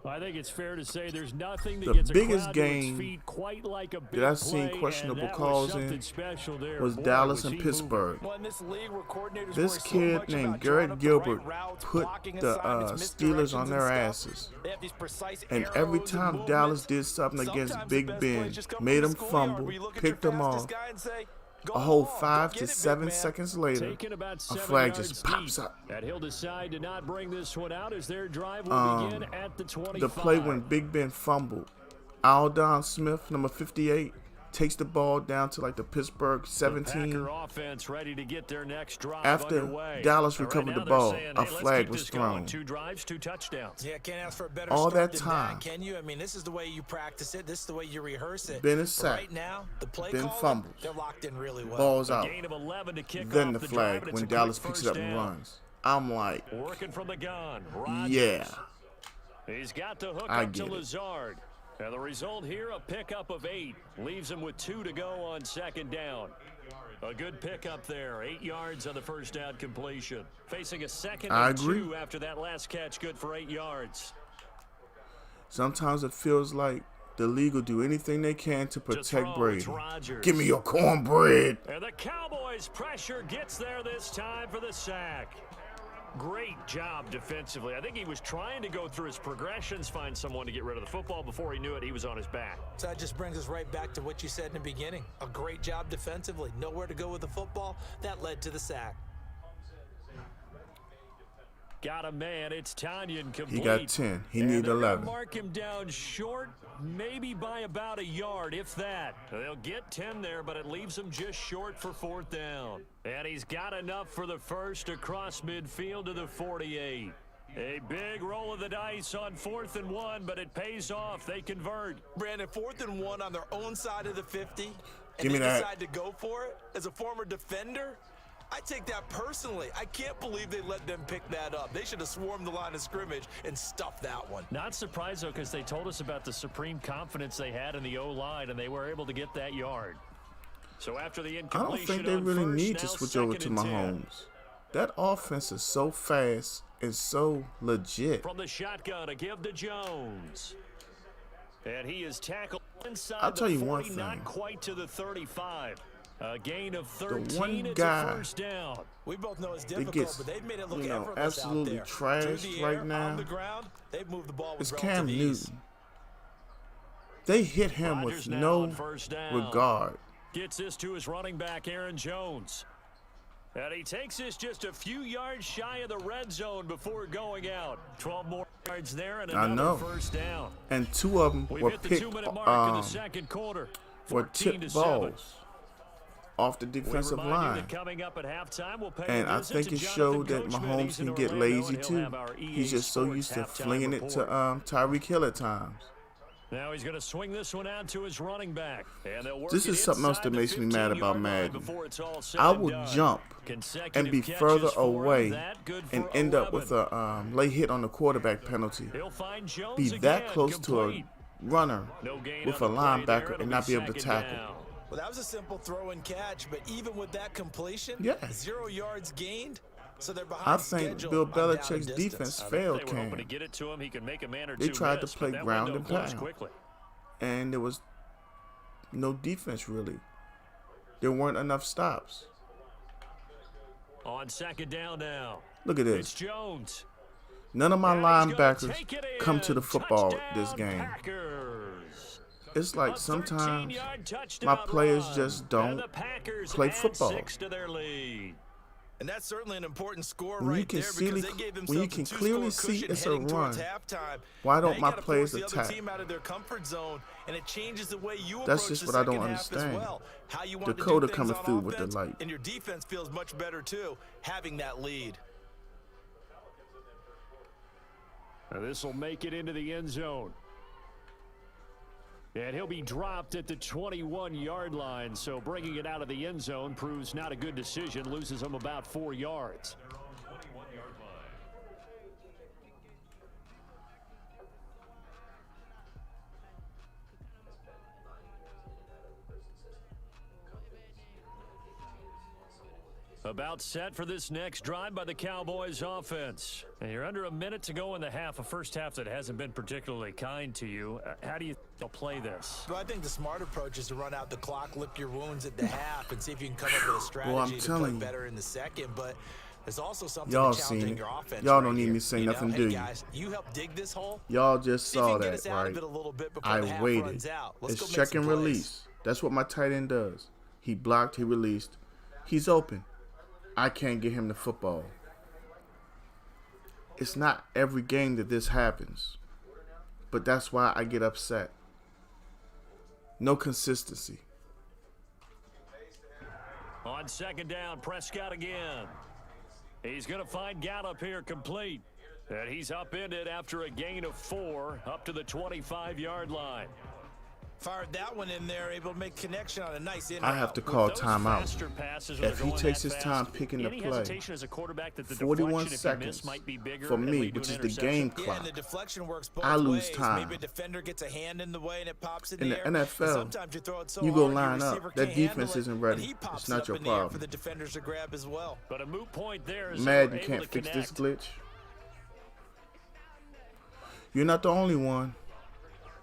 I think it's fair to say there's nothing that gets a biggest crowd to its game feet quite like a big that I've seen play, questionable and that calls was in something special there. was Boy, Dallas was and he Pittsburgh. Well, in this league where coordinators This worry so kid much named about drawing Garrett up the Gilbert right routes, put blocking the assignments, Steelers on misdirections their and asses. stuff. They have these precise And every arrows time and Dallas movements. did something against Sometimes the Big best Ben, plays just come made from him the schoolyard fumble, where you look at picked your him fastest off, guy and say, "Go a whole on, 5 go to get it, 7 big man." seconds later, Taking about a 7 flag yards just pops deep. up. And he'll decide to not bring this one out as their drive will begin at the 25. The play when Big Ben fumbled, Aldon Smith, number 58, takes the ball down to like the Pittsburgh 17. The Packer offense ready to get their next drive After underway. Dallas And recovered now the they're ball, saying, a hey, let's flag keep was this going. thrown. 2 drives, 2 touchdowns. Yeah, can't ask for a better All start that than time. that, can you? I mean, this is the way you practice it. This is the way you rehearse it. Ben is But sacked. right now, the play Ben calling, fumbles. they're locked in really well. Ball's A out. gain of 11 to kick Then off the drive, flag and it's when a Dallas quick picks it up first and down. runs. I'm like, Working from the gun. Rodgers. yeah, He's got the hook I up to get it. Lazard. And the result here, a pickup of 8. Leaves him with 2 to go on 2nd down. A good pickup there. 8 yards on the first down completion. Facing a 2nd I and agree. 2 after that last catch. Good for 8 yards. sometimes it feels like the league will do anything they can to protect throw, it's Brady. Rodgers. Give me your cornbread. And the Cowboys' pressure gets there this time for the sack. Great job defensively. I think he was trying to go through his progressions, find someone to get rid of the football. Before he knew it, he was on his back. So that just brings us right back to what you said in the beginning. A great job defensively. Nowhere to go with the football. That led to the sack. Got a man. It's Tanyan complete. He got 10. He And need they're gonna 11. Mark him down short, maybe by about a yard, if that. They'll get 10 there, but it leaves him just short for 4th down. And he's got enough for the first across midfield to the 48. A big roll of the dice on 4th and 1, but it pays off. They convert. Brandon, 4th and 1 on their own side of the 50. Give me they that. decide to go for it. As a former defender, I take that personally. I can't believe they let them pick that up. They should have swarmed the line of scrimmage and stuffed that one. Not surprised, though, because they told us about the supreme confidence they had in the O-line, and they were able to get that yard. So after the incompletion, I don't think they really need to switch over to Mahomes. That offense is so fast and so legit. From the shotgun, a give to Jones. And he is tackled inside I'll tell the you 40, one thing. not quite to the 35. A gain of 13, The one it's guy a first down. We both know it's that difficult, gets, but they've made it look you know, effortless absolutely out there. Through trashed the air, right now on the ground, they've moved the ball with is relative Cam ease. Newton. They hit him Rodgers with now no on first down. regard. Gets this to his running back, Aaron Jones. And he takes this just a few yards shy of the red zone before going out. 12 more yards there and I another know. first down. And two of them We've were hit the picked, 2-minute mark in the second quarter. were 14-7. tipped balls off the We defensive remind you line. that coming up at halftime, we'll pay And a I visit think to it Jonathan showed that Coachman. Mahomes He's in can get Orlando, lazy and he'll too. have our EA He's just so Sports used to halftime flinging it to report. Tyreek Hill at times. Now he's going to swing this one out to his running back. And they'll work This it is something else inside that the makes me mad 15-yard about line Madden. before it's all said I and will done. jump Consecutive and be catches further for him. away That good and for end up 11. with a late hit on the quarterback penalty. He'll find Jones Be that again, close complete. to a runner No gain with on a the play there. linebacker It'll and not be able to second tackle. down. Well, that was a simple throw and catch, but even with that completion, Yeah. 0 yards gained, so they're behind I think schedule Bill on down and Belichick's distance. defense They failed were hoping to Cam, get it to him. He could make a man or They two tried to miss, play but that ground window and closed pound. quickly. and there was no defense really. There weren't enough stops. On second down now. Look at It's this. Jones. None of my And he's gonna linebackers take it come in. to the football Touchdown, this game. Packers. It's A like sometimes 13-yard touchdown my players run. just And don't the Packers play add football. 6 to their lead. And that's certainly an important score When you right can there see- because they gave when you themselves can a clearly two-score see cushion it's a heading towards run, halftime. why Now don't you my gotta players force the other attack? team out of their comfort zone, and it changes the way you That's approach just the what I don't second half as understand. well. How you want to Dakota do things coming on through with the offense, light. and your defense feels much better too, having that lead. Now this will make it into the end zone. And he'll be dropped at the 21-yard line, so bringing it out of the end zone proves not a good decision, loses him about 4 yards. They're on the 21-yard line. About set for this next drive by the Cowboys offense. And you're under a minute to go in the half, a first half that hasn't been particularly kind to you. How do you play this? Well, I think the smart approach is to run out the clock, lick your wounds at the half, and see if you can come up with a strategy I'm to play telling you. better in the second. But there's also something Y'all to challenging seen it. your offense. Y'all right don't need here. me to say You nothing, know, do hey you? guys, you help dig this hole. Y'all just See if you saw can get that, us out of right? it a little bit before I the half waited. runs out. Let's go It's make check some and plays. release. That's what my tight end does. He blocked, he released. He's open. I can't get him the football. It's not every game that this happens. But that's why I get upset. No consistency. On second down, Prescott again. He's going to find Gallup here complete. And he's upended after a gain of 4 up to the 25-yard line. Fired that one in there, able to make connection on a nice in I have to call Those timeout. faster passes, when If they're he going takes that his fast, time picking the any play, hesitation as a quarterback that the 41 deflection, if you seconds miss, might be bigger for and me, lead to which an is the interception. game Yeah, clock. and the deflection works both I lose ways. time. Maybe a defender gets a hand in the way and it pops in In the the air. And NFL, sometimes you throw it so you go hard, line your up. receiver That can't defense handle it, isn't ready. and he pops It's not up your in the air problem. for the defenders to grab as well. But a moot point there is Madden they were able can't to fix this connect. glitch. You're not the only one.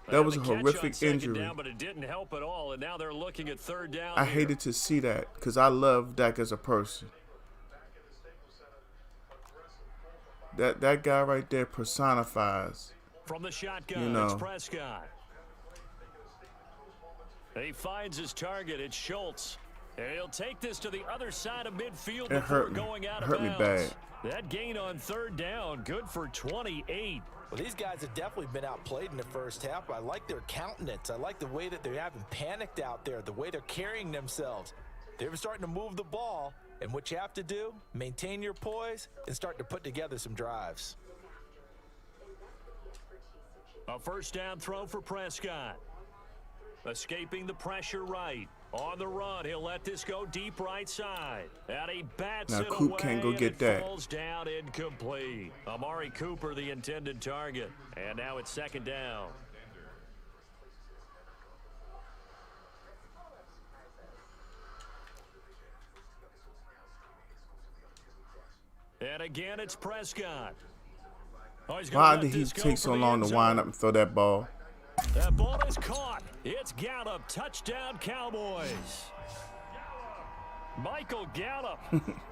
That And was the a catch on horrific second injury. down, but it didn't help at all, and now they're looking at third down. I here. hated to see that because I love Dak as a person. That guy right there personifies. From the shotgun, You know. it's Prescott. He finds his target. It's Schultz. And he'll take this to the other side of midfield It before hurt me. going out It of hurt me bounds. bad. That gain on third down, good for 28. Well, these guys have definitely been outplayed in the first half. I like their countenance. I like the way that they haven't panicked out there, the way they're carrying themselves. They're starting to move the ball, and what you have to do, maintain your poise and start to put together some drives. A first down throw for Prescott. Escaping the pressure right. On the run, he'll let this go deep right side. And he bats Now it Coop away, can't go and get it that. falls down incomplete. Amari Cooper, the intended target. And now it's second down. And again, it's Prescott. Oh, Why did he take so long to wind up and throw that ball? That ball is caught. It's Gallup. Touchdown, Cowboys. Michael Gallup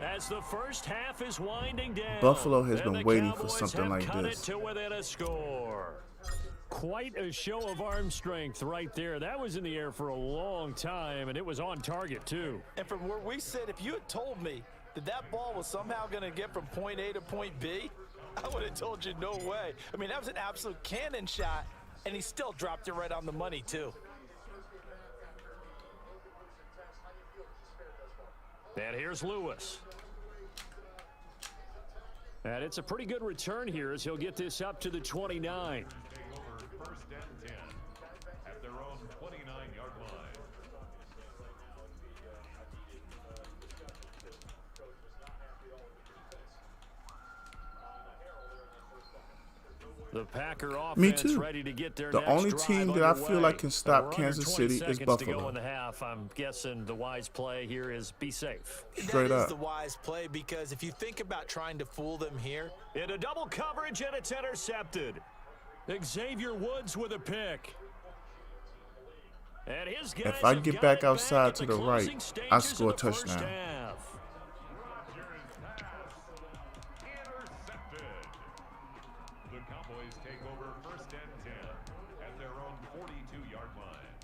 as the first half is winding down. Buffalo has been waiting for Cowboys something like cut this. It to within a score. Quite a show of arm strength right there. That was in the air for a long time, and it was on target, too. And from where we sit, if you had told me that that ball was somehow going to get from point A to point B, I would have told you no way. I mean, that was an absolute cannon shot, and he still dropped it right on the money, too. And here's Lewis. And it's a pretty good return here as he'll get this up to the 29. First and 10 at their own 29-yard line. The Packer offense Me too. ready to get their The next only drive team that I feel underway. like can stop We're Kansas under 20 City is seconds to go Buffalo. in the half. I'm guessing the wise play here is be safe. Straight That is up. the wise play, because if you think about trying to fool them here, Into double coverage, and it's intercepted. Xavier Woods with a pick. And his guys If I have get got back it outside at to the the right, closing I stages score a of the first touchdown. half. Intercepted. The Cowboys take over first and 10 at their own 42-yard line.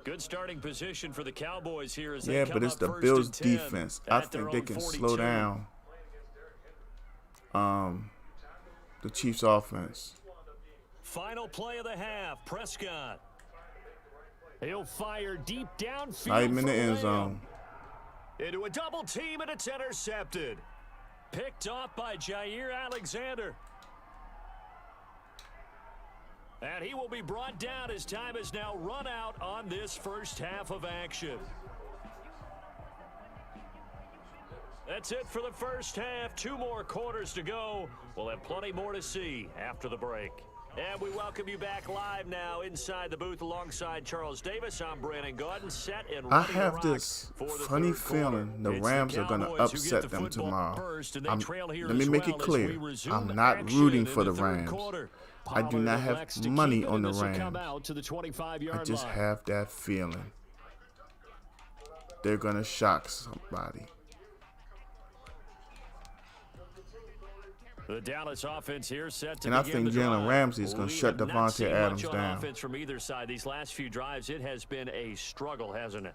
Good starting position for the Cowboys here as Yeah, they but come it's up the first Bills' and 10 defense. I at their think they own can 42. slow down the Chiefs' offense. Final play of the half, Prescott. He'll fire deep downfield. Not even in the for end layup. zone. Into a double team, and it's intercepted. Picked off by Jair Alexander. And he will be brought down as time is now run out on this first half of action. That's it for the first half. 2 more quarters to go. We'll have plenty more to see after the break. And we welcome you back live now inside the booth alongside Charles Davis. I'm Brandon Gordon, set and I ready to have rock this for the funny third quarter. feeling the It's Rams are going to Cowboys who get upset the them football tomorrow. first, and they trail here Let me as make it well as clear. we resume I'm not action rooting in for the third Rams. quarter. I do not Pollard have elects to money keep it, on the and this will come Rams. out to the 25-yard I just line. have that feeling. They're going to shock somebody. The Dallas offense here set to And I begin think the Jalen drive. Ramsey is going to We shut have not Devontae seen Adams much on down. offense from either side. These last few drives, it has been a struggle, hasn't it?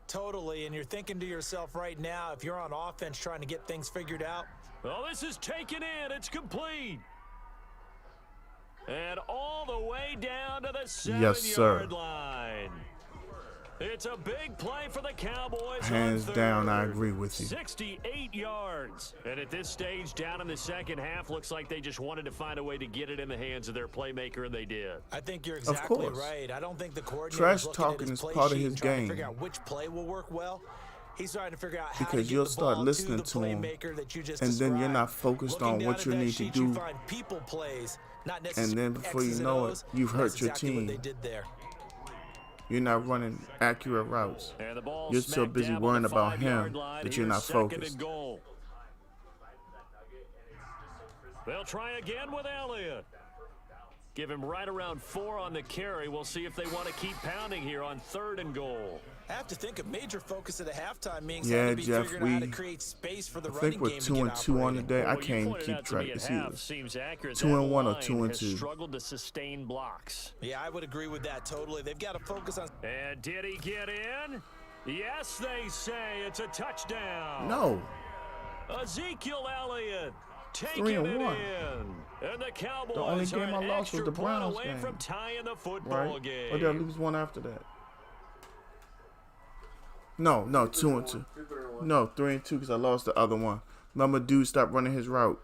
totally, and you're thinking to yourself right now, if you're on offense trying to get things figured out, Well, this is taken in. It's complete. And all the way down to the 7-yard line. It's a big play for the Cowboys. Hands on down, I third. agree with you. 68 yards. And at this stage, down in the second half, looks like they just wanted to find a way to get it in the hands of their playmaker, and they did. I think you're exactly course. right. I don't think the coordinator Trash is looking at talking his is play part of sheet his and trying game. to figure out which play will work well. He's trying to figure out how Because to you'll get the start ball listening to the to him, playmaker that you just and then you're described. not focused Looking on down what at you that need to sheet, do. You find people plays, not And then necessarily before you X's and know it, O's. you've That's hurt your exactly team. what they did there. You're not running accurate routes. And the ball You're so smack busy dab on worrying the about 5-yard him line. that you're Here's not second focused. and goal. They'll try again with Elliott. Give him right around 4 on the carry. We'll see if they want to keep pounding here on 3rd and goal. I have to think a major focus at the halftime means Yeah, to be Jeff, figuring out how to create space for the I running think we're game 2 to and get 2 on the operating. day. I Well, you can't pointed keep out to track. me at It's half. either Seems accurate. 2 That and 1 or line 2 and has 2. struggled to sustain blocks. Yeah, I would agree with that totally. They've got to focus on. And did he get in? Yes, they say it's a touchdown. No. Ezekiel Elliott taking 3 it and 1. in. And the Cowboys The only are game an I lost was extra the point Browns away game. from tying the football Right? game. Or did I lose one after that? No, 2 and 2. No, 3 and 2 because I lost the other one. Remember, dude stopped running his route.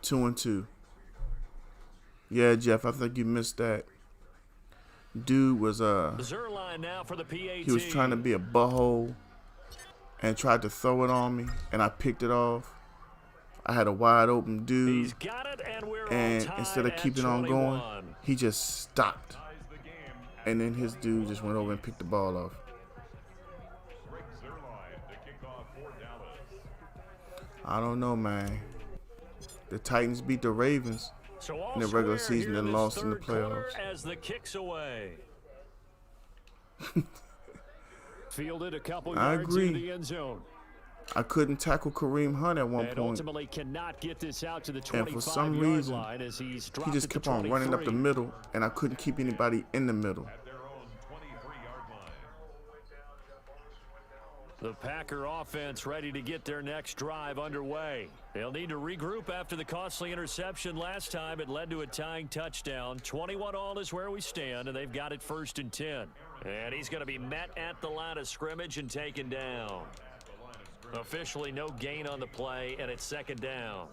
2 and 2. Yeah, Jeff, I think you missed that. dude was Zerline now for the PAT. he was trying to be a butthole and tried to throw it on me, and I picked it off. I had a wide open dude, He's got it, and instead of keeping on going, he just stopped. And then his dude just went over and picked the ball off. I don't know, man. The Titans beat the Ravens in the regular season and lost in the playoffs. As the kicks away. Fielded a couple I yards agree. into the end zone. I couldn't tackle Kareem Hunt at one And point, ultimately cannot get this out to the and for some 25-yard reason, line as he's he just kept on running up the middle, and I couldn't keep anybody in the middle. The Packer offense ready to get their next drive underway. They'll need to regroup after the costly interception last time. It led to a tying touchdown. 21-all is where we stand, and they've got it 1st and 10. And he's going to be met at the line of scrimmage and taken down. Officially no gain on the play, and it's 2nd down.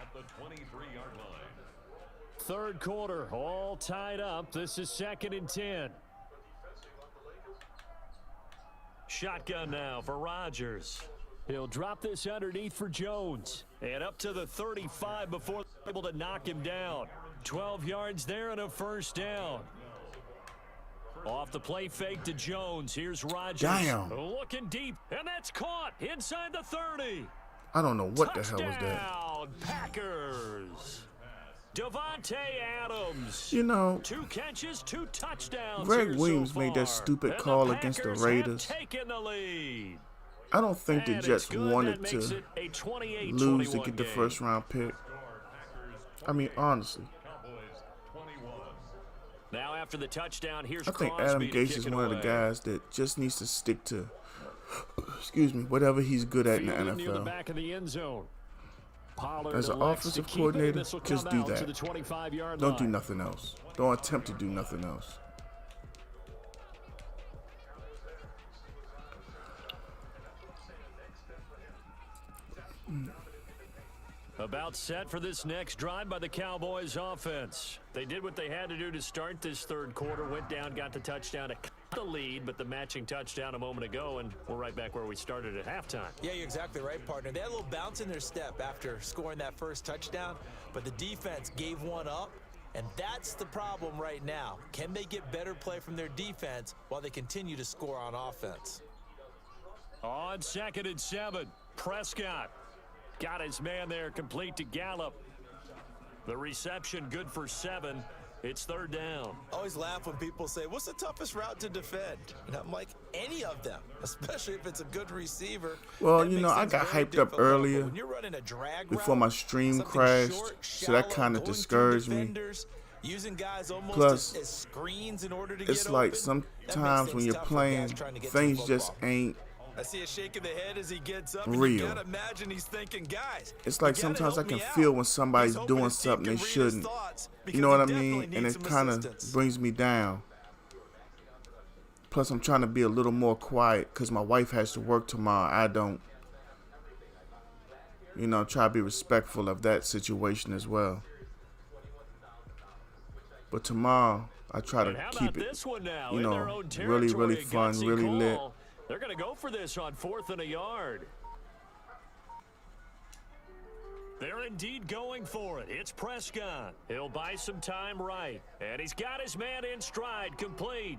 At the 23-yard line. 3rd quarter, all tied up. This is 2nd and 10. Shotgun now for Rodgers. He'll drop this underneath for Jones. And up to the 35 before they're able to knock him down. 12 yards there and a 1st down. Off the play fake to Jones. Here's Rodgers. Damn. Looking deep. And that's caught inside the 30. I don't know what the hell was that. Touchdown, Packers. Devontae Adams. You know, 2 catches, 2 touchdowns. Greg Williams made that stupid call against the Raiders. Taken the lead. I don't think the And Jets it's good. wanted That makes to it a 28-21 lose to get the game. 1st round pick. I mean, honestly, Now after the touchdown, here's I think Crosby Adam to Gase kick is it one of the away. guys that just needs to stick to, excuse me, whatever he's good at in the Fielded near the NFL. back of the end zone. Pollard As an elects offensive to keep it, and coordinator, this will just come do out to that. the 25-yard Don't do line. nothing else. Don't attempt to do nothing else. About set for this next drive by the Cowboys offense. They did what they had to do to start this 3rd quarter. Went down, got the touchdown to cut the lead, but the matching touchdown a moment ago, and we're right back where we started at halftime. Yeah, you're exactly right, partner. They had a little bounce in their step after scoring that 1st touchdown, but the defense gave one up, and that's the problem right now. Can they get better play from their defense while they continue to score on offense? On 2nd and 7, Prescott got his man there, complete to Gallup. The reception good for 7. It's 3rd down. I always laugh when people say, what's the toughest route to defend? And I'm like, any of them, especially if it's a good receiver. Well, That you know, makes I things got very hyped up difficult. But earlier when you're running a drag before route, my stream something crashed, short, so that shallow, kind of going through discouraged me. defenders, using guys almost Plus, as screens in order to It's get like open, that sometimes makes when things you're tough for playing, guys trying to get to the things just football. ain't I see a shake of the head as he gets up. real. And you gotta imagine he's thinking, guys. It's like you gotta sometimes I help can me out. feel when somebody's He's hoping doing his team something can they read his shouldn't. thoughts You because know what I he mean? definitely And needs it some kind of assistance. brings me down. Plus, I'm trying to be a little more quiet because my wife has to work tomorrow. I don't. You know, try to be respectful of that situation as well. But tomorrow, I try And to how keep about it, this one now? you In know, their own really, territory, really fun, gutsy really lit. call. They're going to go for this on 4th and a yard. They're indeed going for it. It's Prescott. He'll buy some time right. And he's got his man in stride, complete.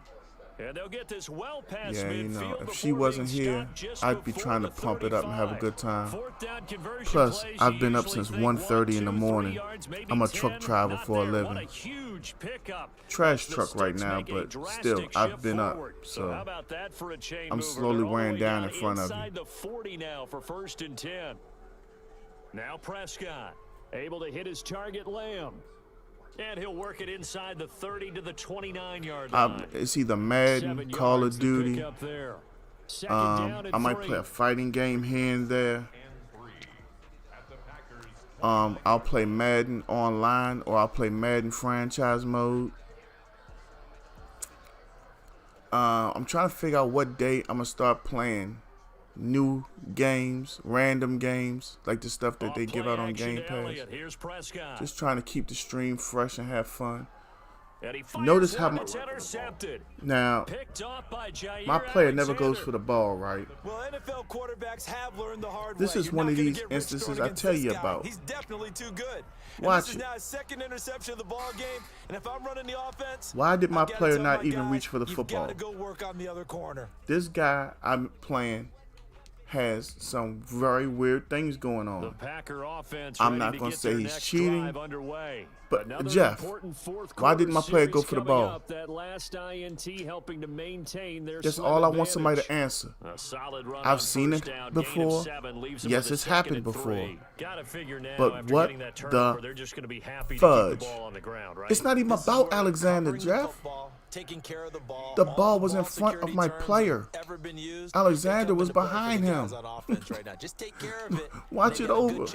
And they'll get this well past Yeah, you midfield know, if before she wasn't being here, stopped just I'd be before trying to the pump it up and have a 35. good time. 4th down conversion Plus, plays, I've you been up usually since think 1:30 in the 1, 2, 3 morning. yards, maybe I'm a 10. truck driver Not for a there. living. What a huge pickup. Trash The truck right Sticks now, make a but drastic still, I've shift been up. forward. So how about that for a chain I'm mover? slowly They're all the wearing way down in front of inside you. the 40 now for 1st and 10. Now Prescott able to hit his target, Lamb. And he'll work it inside the 30 to the 29-yard line. It's either Madden, 7 Call of yards to Duty. pick up there. 2nd down and I might 3. play a fighting game here and there. I'll play Madden online, or I'll play Madden franchise mode. I'm trying to figure out what day I'm gonna start playing new games, random games, like the stuff that they give out on Game Pass. Here's Prescott. Just trying to keep the stream fresh and have fun. Notice how now my player never goes for the ball, right? Well, NFL quarterbacks have learned the hard way. This is one of these instances I tell you about. He's definitely too good. Watch this is it. now his second interception of the ball game, and if I'm running the offense, why did my player not even reach for the football? You've got to go work on the other corner. This guy I'm playing has some very weird things going on. The Packer offense I'm not going to say he's cheating, but Jeff, why didn't my player go for the ball? That last INT helping to maintain their That's all I want somebody to answer. I've seen it before. Yes, it's happened before. But what the fudge? It's not even about Alexander, Jeff. The ball was in front of my player. Alexander was behind him. Watch it over.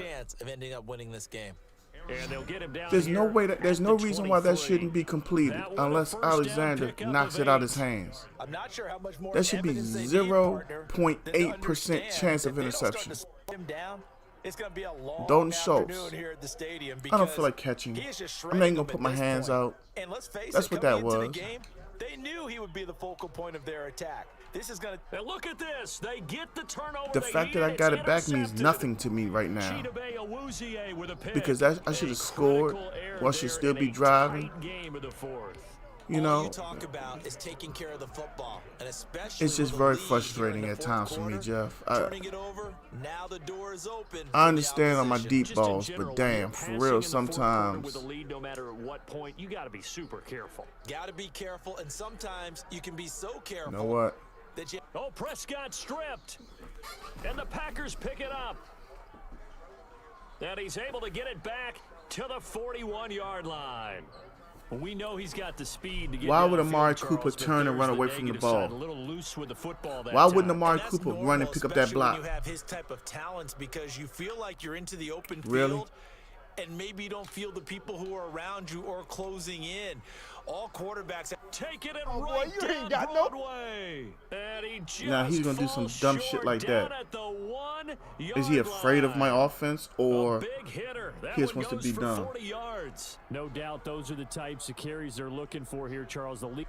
There's no way there's no reason why that shouldn't be completed unless Alexander knocks it out of his hands. That should be 0.8% chance of interception. Dalton Schultz. I don't feel like catching. I'm not even going to put my hands out. That's what that was. They knew he would be the focal point of their attack. This is going to look at this. They get the turnover. The fact that I got it back means nothing to me right now. Because I should have scored or I should still be driving. You know, all you talk about is taking care of the football, and especially it's just very frustrating at times for me, Jeff. Turning it over, now the door is open. I understand on my deep balls, but damn, for real, sometimes. With a lead, no matter at what point, you got to be super careful. Got to be careful, and sometimes you can be so careful. You know what? That you Prescott stripped, and the Packers pick it up. And he's able to get it back to the 41-yard line. We know he's got the speed to get. Why would Amari Cooper turn and run away from the ball? Why wouldn't Amari Cooper run and pick up that block? You have his type of talents because you feel like you're into the open Really? field, and maybe you don't feel the people who are around you or closing in. All quarterbacks take it and right down Broadway. Now he's gonna do some dumb shit like that. Is he afraid of my offense, or he just wants to be dumb? No doubt those are the types of carries they're looking for here, Charles. The league.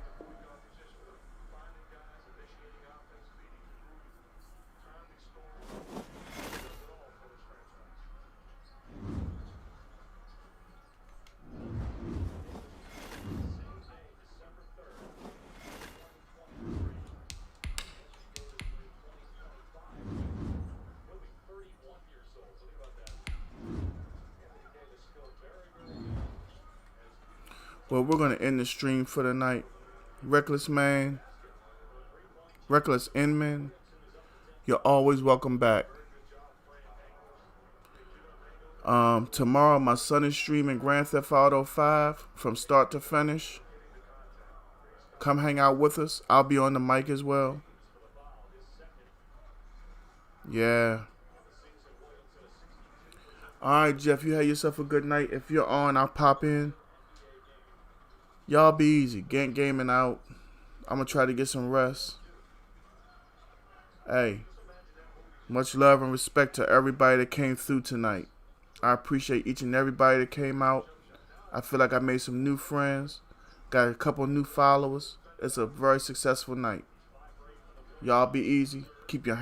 Well, we're going to end the stream for the night. Reckless Man, Reckless Inman, you're always welcome back. Tomorrow, my son is streaming Grand Theft Auto 5 from start to finish. Come hang out with us. I'll be on the mic as well. Yeah. All right, Jeff, you have yourself a good night. If you're on, I'll pop in. Y'all be easy. Gank gaming out. I'm going to try to get some rest. Hey, much love and respect to everybody that came through tonight. I appreciate each and everybody that came out. I feel like I made some new friends. Got a couple new followers. It's a very successful night. Y'all be easy. Keep your